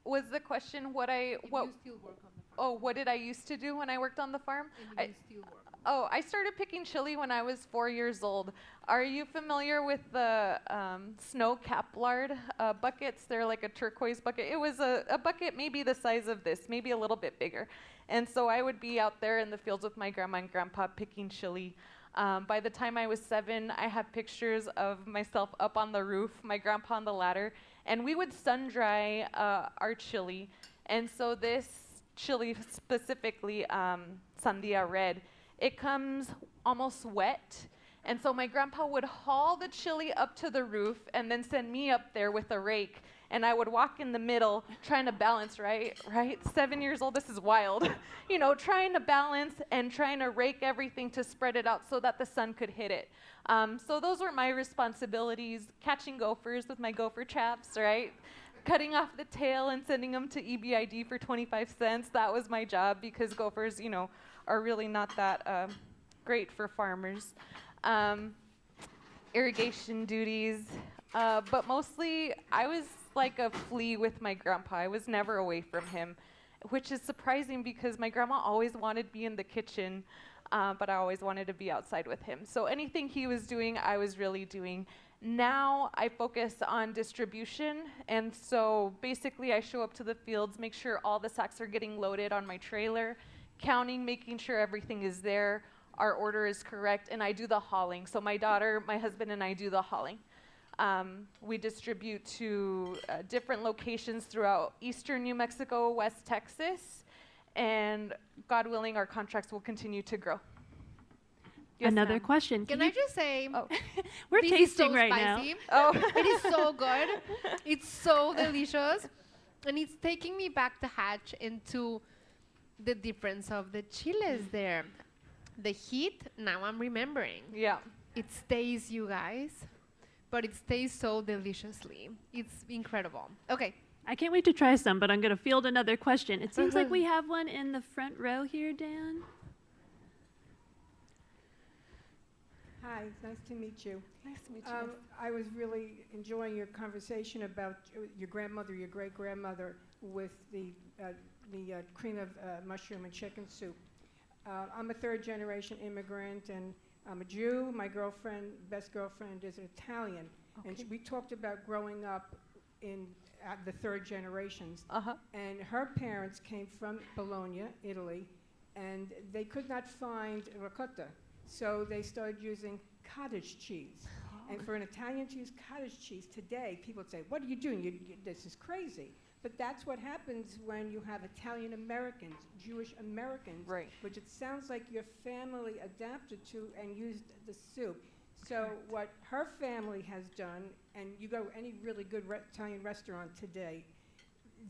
Was the question what did I used to do when I worked on the farm? I started picking chili when I was 4 years old. Are you familiar with the snow caplard buckets? They're like a turquoise bucket. It was a bucket maybe the size of this, maybe a little bit bigger. And so I would be out there in the fields with my grandma and grandpa picking chili. By the time I was 7, I have pictures of myself up on the roof, my grandpa on the ladder, and we would sun dry our chili. And so this chili specifically, Sandia Red, it comes almost wet. And so my grandpa would haul the chili up to the roof and then send me up there with a rake. And I would walk in the middle trying to balance, right? 7 years old, this is wild. Trying to balance and trying to rake everything to spread it out so that the sun could hit it. So those were my responsibilities, catching gophers with my gopher traps, right? Cutting off the tail and sending them to EBID for 25 cents. That was my job because gophers, are really not that great for farmers. Irrigation duties, but mostly I was like a flea with my grandpa. I was never away from him, which is surprising because my grandma always wanted me in the kitchen, but I always wanted to be outside with him. So anything he was doing, I was really doing. Now I focus on distribution, and so basically I show up to the fields, make sure all the sacks are getting loaded on my trailer, counting, making sure everything is there, our order is correct, and I do the hauling. So my daughter, my husband, and I do the hauling. We distribute to different locations throughout eastern New Mexico, West Texas, and God willing, our contracts will continue to grow. Yes, Another ma'am. question. Can I just say, We're this tasting is so right spicy. now. Oh, it is so good. It's so delicious. And it's taking me back to Hatch into the difference of the chiles there. The heat, now I'm remembering. Yeah. It stays, you guys, but it stays so deliciously. It's incredible. Okay. I can't wait to try some, but I'm going to field another question. It seems like we have one in the front row here, Dan. Hi, it's nice to meet you. Nice to meet you. I was really enjoying your conversation about your grandmother, your great-grandmother, with the cream of mushroom and chicken soup. I'm a third-generation immigrant, and I'm a Jew. My girlfriend, best girlfriend, is an Italian. Okay. And we talked about growing up in the third generations. Uh-huh. And her parents came from Bologna, Italy, and they could not find ricotta. So they started using cottage cheese. And for an Italian to use cottage cheese today, people would say, what are you doing? This is crazy. But that's what happens when you have Italian Americans, Jewish Americans, Right. which it sounds like your family adapted to and used the soup. So what her family has done, and you go to any really good Italian restaurant today,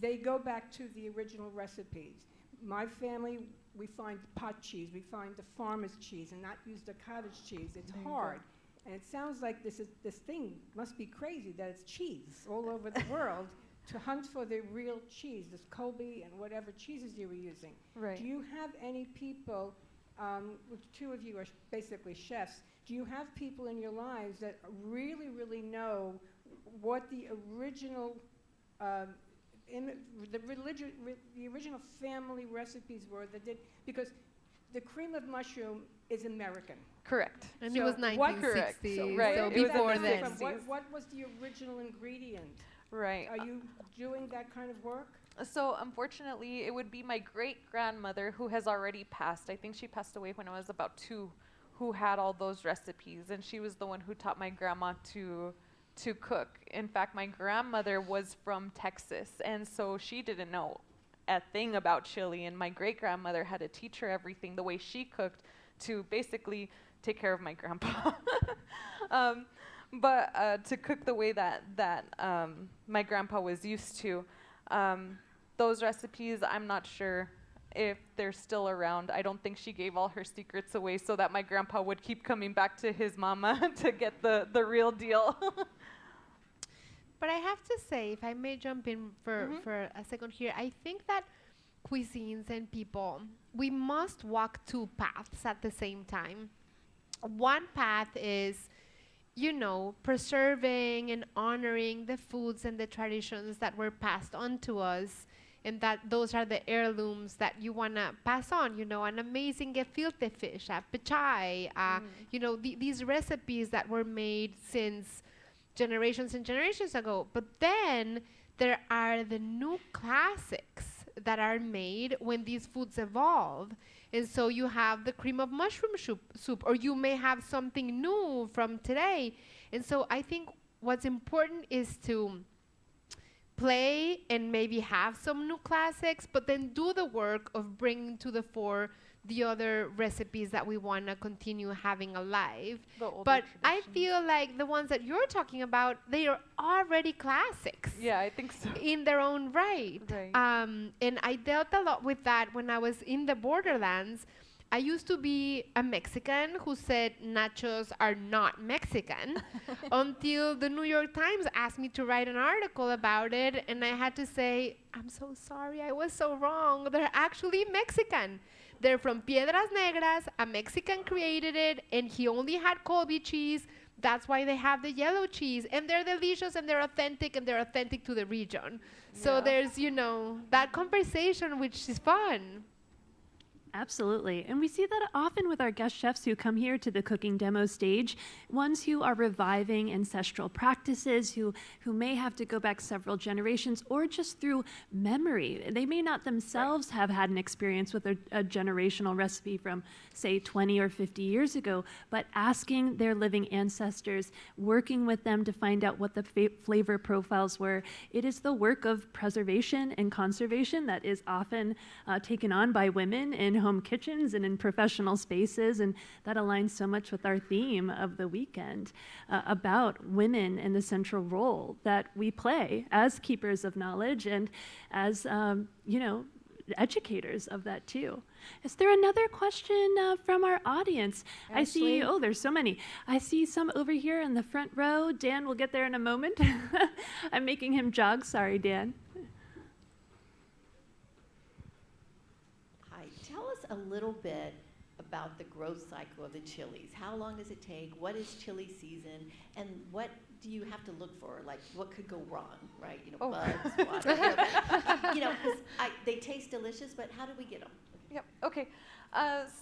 they go back to the original recipes. My family, we find pot cheese, we find the farmer's cheese, and not use the cottage cheese. It's hard. And it sounds like this thing must be crazy that it's cheese all over the world to hunt for the real cheese, this Colby and whatever cheeses you were using. Right. Do you have any people, which two of you are basically chefs, do you have people in your lives that really, really know what the original the original family recipes were that did, because the cream of mushroom is American. Correct. And it was So 1960, So Right, where so did it was that before come then. from? What was the original ingredient? Right. Are you doing that kind of work? So unfortunately, it would be my great-grandmother who has already passed. I think she passed away when I was about 2, who had all those recipes, and she was the one who taught my grandma to cook. In fact, my grandmother was from Texas, and so she didn't know a thing about chili, and my great-grandmother had to teach her everything the way she cooked to basically take care of my grandpa. But to cook the way that my grandpa was used to. Those recipes, I'm not sure if they're still around. I don't think she gave all her secrets away so that my grandpa would keep coming back to his mama to get the real deal. But I have to say, if I may jump in for a second here, I think that cuisines and people, we must walk 2 paths at the same time. One path is, preserving and honoring the foods and the traditions that were passed on to us, and that those are the heirlooms that you want to pass on, an amazing gefilte fish, a pechay, these recipes that were made since generations and generations ago. But then there are the new classics that are made when these foods evolve. And so you have the cream of mushroom soup, or you may have something new from today. And so I think what's important is to play and maybe have some new classics, but then do the work of bringing to the fore the other recipes that we want to continue having alive. But I feel like the ones that you're talking about, they are already classics. Yeah, I think so. In their own right. And I dealt a lot with that when I was in the borderlands. I used to be a Mexican who said nachos are not Mexican until the New York Times asked me to write an article about it, and I had to say, I'm so sorry, I was so wrong. They're actually Mexican. They're from Piedras Negras. A Mexican created it, and he only had Colby cheese. That's why they have the yellow cheese. And they're delicious, and they're authentic to the region. So there's, that conversation, which is fun. Absolutely. And we see that often with our guest chefs who come here to the cooking demo stage, ones who are reviving ancestral practices, who may have to go back several generations or just through memory. They may not themselves have had an experience with a generational recipe from, say, 20 or 50 years ago, but asking their living ancestors, working with them to find out what the flavor profiles were. It is the work of preservation and conservation that is often taken on by women in home kitchens and in professional spaces, and that aligns so much with our theme of the weekend about women and the central role that we play as keepers of knowledge and as educators of that too. Is there another question from our audience? Ashley? I see, there's so many. I see some over here in the front row. Dan will get there in a moment. I'm making him jog. Sorry, Dan. Tell us a little bit about the growth cycle of the chilies. How long does it take? What is chili season? And what do you have to look for? Like, what could go wrong, right? Bugs, water. Because they taste delicious, but how do we get them? Yep. Okay.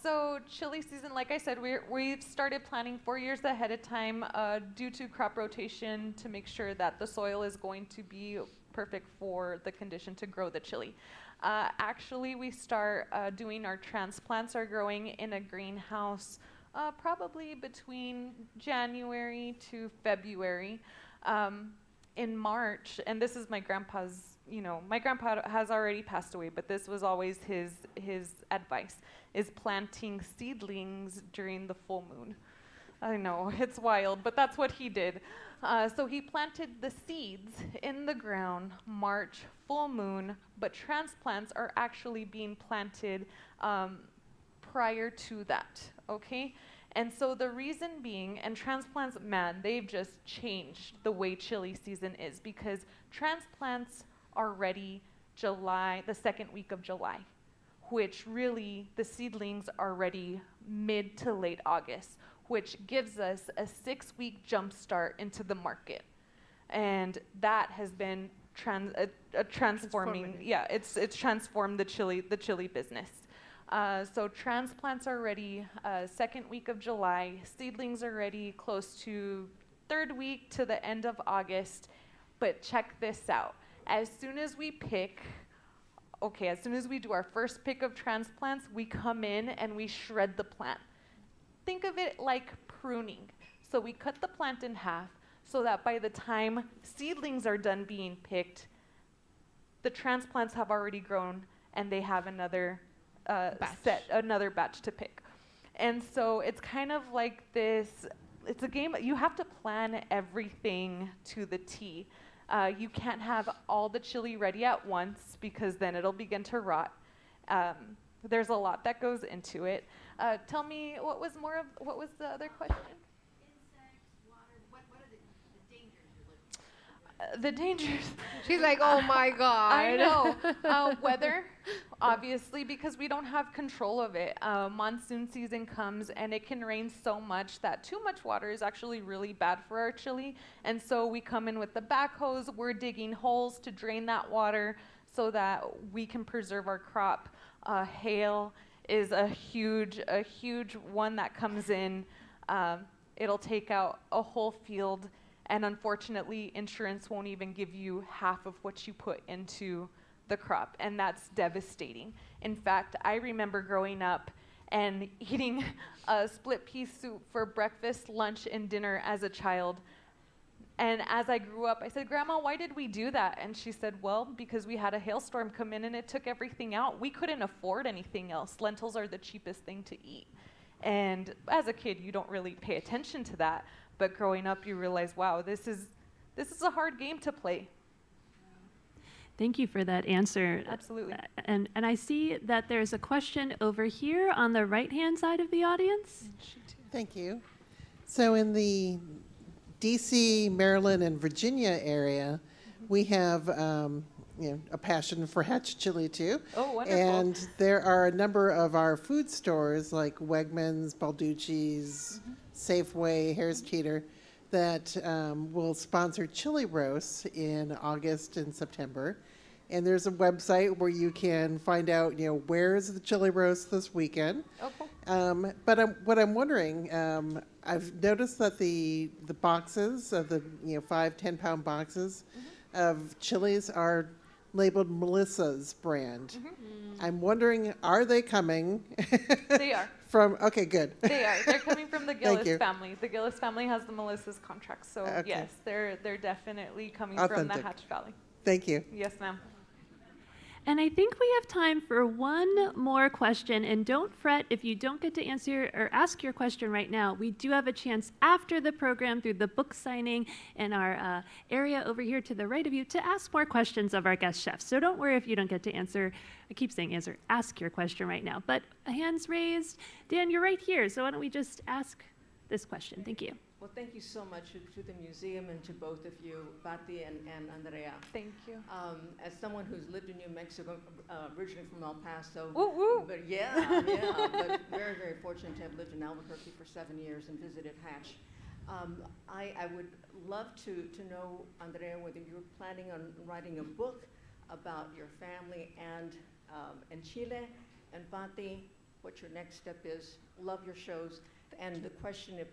So chili season, like I said, we've started planning 4 years ahead of time due to crop rotation to make sure that the soil is going to be perfect for the condition to grow the chili. Actually, we start doing our transplants are growing in a greenhouse probably between January to February. In March, and this is my grandpa's, my grandpa has already passed away, but this was always his advice, is planting seedlings during the full moon. I know, it's wild, but that's what he did. So he planted the seeds in the ground, March, full moon, but transplants are actually being planted prior to that, okay? And so the reason being, and transplants, man, they've just changed the way chili season is, because transplants are ready the second week of July, which really the seedlings are ready mid to late August, which gives us a 6-week jump start into the market. And that has been transforming, it's transformed the chili business. So transplants are ready second week of July. Seedlings are ready close to third week to the end of August. But check this out. As soon as we do our first pick of transplants, we come in and we shred the plant. Think of it like pruning. So we cut the plant in half so that by the time seedlings are done being picked, the transplants have already grown and they have another batch to pick. And so it's kind of like this, it's a game, you have to plan everything to the T. You can't have all the chili ready at once because then it'll begin to rot. There's a lot that goes into it. Tell me, what was the other question? Insects, water, what are the dangers you're looking The dangers. She's like, oh my God. I know. Weather, obviously, because we don't have control of it. Monsoon season comes and it can rain so much that too much water is actually really bad for our chili. And so we come in with the backhoes, we're digging holes to drain that water so that we can preserve our crop. Hail is a huge one that comes in. It'll take out a whole field. And unfortunately, insurance won't even give you half of what you put into the crop, and that's devastating. In fact, I remember growing up and eating a split pea soup for breakfast, lunch, and dinner as a child. And as I grew up, I said, Grandma, why did we do that? And she said, well, because we had a hailstorm come in and it took everything out. We couldn't afford anything else. Lentils are the cheapest thing to eat. And as a kid, you don't really pay attention to that. But growing up, you realize, wow, this is a hard game to play. Thank you for that answer. Absolutely. And I see that there's a question over here on the right-hand side of the audience. Thank you. So in the DC, Maryland, and Virginia area, we have a passion for hatch chili too. Oh, wonderful. And there are a number of our food stores like Wegmans, Balducci's, Safeway, Harris Teeter, that will sponsor chili roasts in August and September. And there's a website where you can find out, where's the chili roast this weekend. Oh, cool. But what I'm wondering, I've noticed that the boxes of the 5-10 pound boxes of chilies are labeled Melissa's brand. I'm wondering, are they coming? They are. Okay, good. They are. They're coming from the Thank you. Gillis family. The Gillis family has the Melissa's contract. So Okay. yes, they're definitely coming from the Authentic. Hatch Valley. Thank you. Yes, ma'am. And I think we have time for one more question. And don't fret if you don't get to answer or ask your question right now. We do have a chance after the program through the book signing in our area over here to the right of you to ask more questions of our guest chefs. So don't worry if you don't get to answer. I keep saying answer. Ask your question right now. But hands raised. Dan, you're right here. So why don't we just ask this question? Thank you. Well, thank you so much to the museum and to both of you, Pati and Andrea. Thank you. As someone who's lived in New Mexico, originally from El Paso, Woo woo. but but very, very fortunate to have lived in Albuquerque for 7 years and visited Hatch. I would love to know, Andrea, whether you're planning on writing a book about your family and Chile, and Pati, what your next step is. Love your shows. And the question, if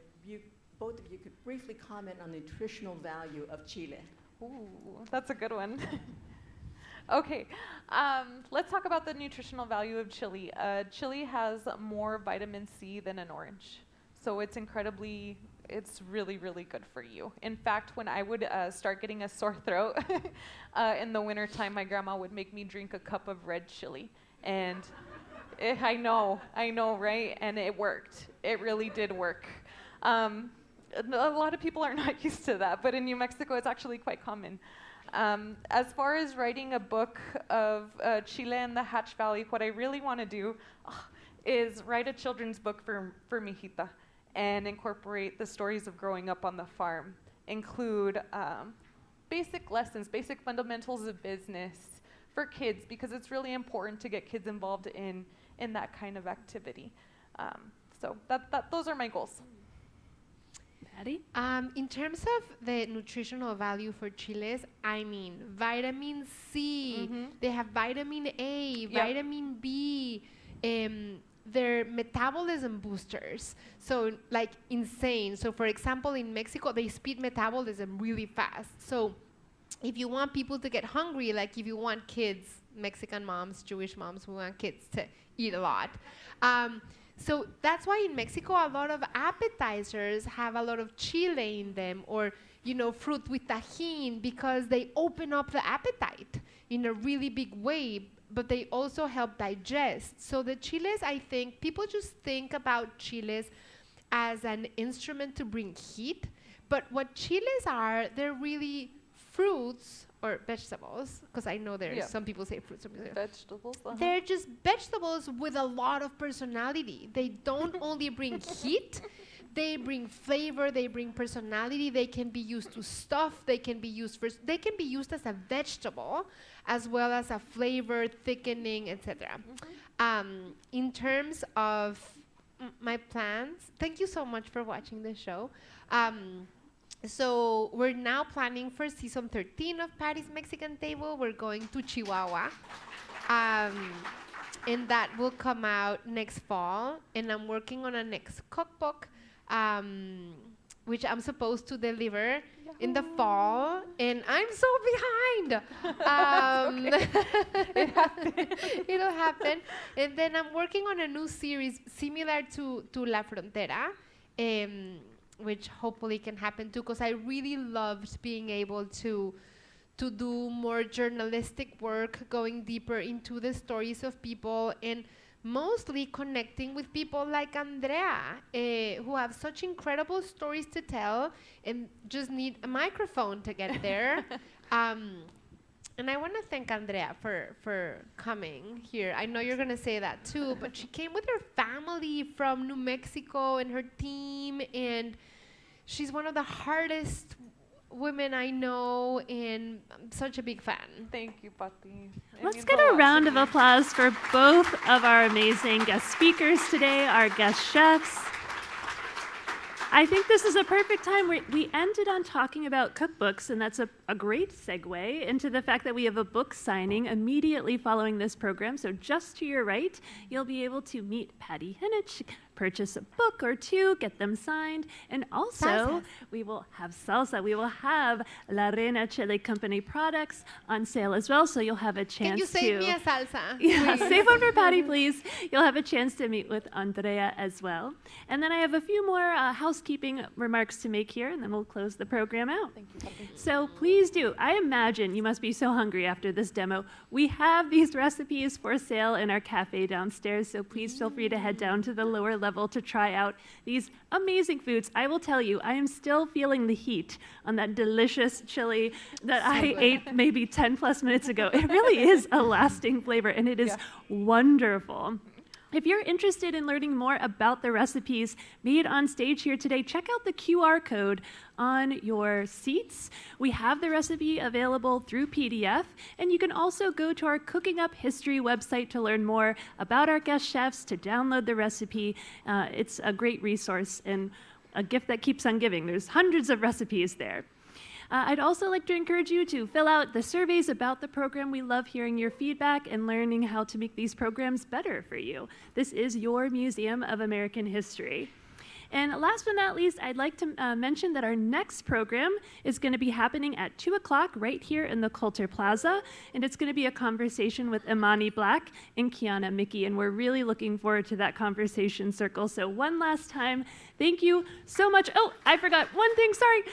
both of you could briefly comment on the nutritional value of Chile. Ooh, that's a good one. Okay, let's talk about the nutritional value of chili. Chili has more vitamin C than an orange. So it's really, really good for you. In fact, when I would start getting a sore throat in the wintertime, my grandma would make me drink a cup of red chili. And I know, right? And it worked. It really did work. A lot of people are not used to that, but in New Mexico, it's actually quite common. As far as writing a book of Chile and the Hatch Valley, what I really want to do is write a children's book for Mijita and incorporate the stories of growing up on the farm. Include basic lessons, basic fundamentals of business for kids, because it's really important to get kids involved in that kind of activity. So those are my goals. Pati? In terms of the nutritional value for chiles, I mean, vitamin C, they have vitamin A, Yep. vitamin B, they're metabolism boosters. So like insane. So for example, in Mexico, they speed metabolism really fast. So if you want people to get hungry, like if you want kids, Mexican moms, Jewish moms who want kids to eat a lot. So that's why in Mexico, a lot of appetizers have a lot of chile in them, or fruit with tajin, because they open up the appetite in a really big way, but they also help digest. So the chiles, I think, people just think about chiles as an instrument to bring heat, but what chiles are, they're really fruits or vegetables, because I know there's some people say fruits, some people say Vegetables. they're just vegetables with a lot of personality. They don't only bring heat, they bring flavor, they bring personality. They can be used to stuff, they can be used as a vegetable, as well as a flavor, thickening, etc. In terms of my plans, thank you so much for watching this show. So we're now planning for season 13 of Pati's Mexican Table. We're going to Chihuahua. And that will come out next fall. And I'm working on a next cookbook, which I'm supposed to deliver in the fall. And I'm so behind. It'll happen. And then I'm working on a new series similar to La Frontera. Which hopefully can happen too, because I really loved being able to do more journalistic work, going deeper into the stories of people, and mostly connecting with people like Andrea, who have such incredible stories to tell and just need a microphone to get there. And I want to thank Andrea for coming here. I know you're going to say that too, but she came with her family from New Mexico and her team, and she's one of the hardest women I know, and I'm such a big fan. Thank you, Pati. Let's get a round of applause for both of our amazing guest speakers today, our guest chefs. I think this is a perfect time. We ended on talking about cookbooks, and that's a great segue into the fact that we have a book signing immediately following this program. So just to your right, you'll be able to meet Pati Jinich, purchase a book or two, get them signed, and also Salsas. we will have salsa. We will have La Reina Chile Company products on sale as well, so you'll have a chance Can you save me a salsa? yeah, please? save one for Pati, please. You'll have a chance to meet with Andrea as well. And then I have a few more housekeeping remarks to make here, and then we'll close the program out. Thank you, Pati. So please do. I imagine you must be so hungry after this demo. We have these recipes for sale in our cafe downstairs, so please feel free to head down to the lower level to try out these amazing foods. I will tell you, I am still feeling the heat on that delicious chili that I ate maybe 10 plus minutes ago. It really is a lasting flavor, and it is wonderful. If you're interested in learning more about the recipes made on stage here today, check out the QR code on your seats. We have the recipe available through PDF, and you can also go to our Cooking Up History website to learn more about our guest chefs, to download the recipe. It's a great resource and a gift that keeps on giving. There's hundreds of recipes there. I'd also like to encourage you to fill out the surveys about the program. We love hearing your feedback and learning how to make these programs better for you. This is your Museum of American History. And last but not least, I'd like to mention that our next program is going to be happening at 2 o'clock right here in the Coulter Plaza. And it's going to be a conversation with Imani Black and Kiana Mickey. And we're really looking forward to that conversation circle. So one last time, thank you so much. Oh, I forgot one thing, sorry.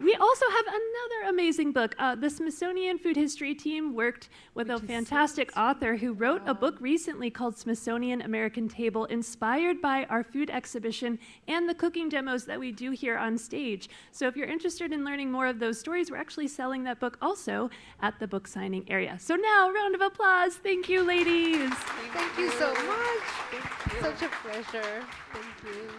We also have another amazing book. The Smithsonian Food History team worked with a fantastic author who wrote a book recently called Smithsonian American Table, inspired by our food exhibition and the cooking demos that we do here on stage. So if you're interested in learning more of those stories, we're actually selling that book also at the book signing area. So now, round of applause. Thank you, ladies. Thank you so much. Such a pleasure. Thank you.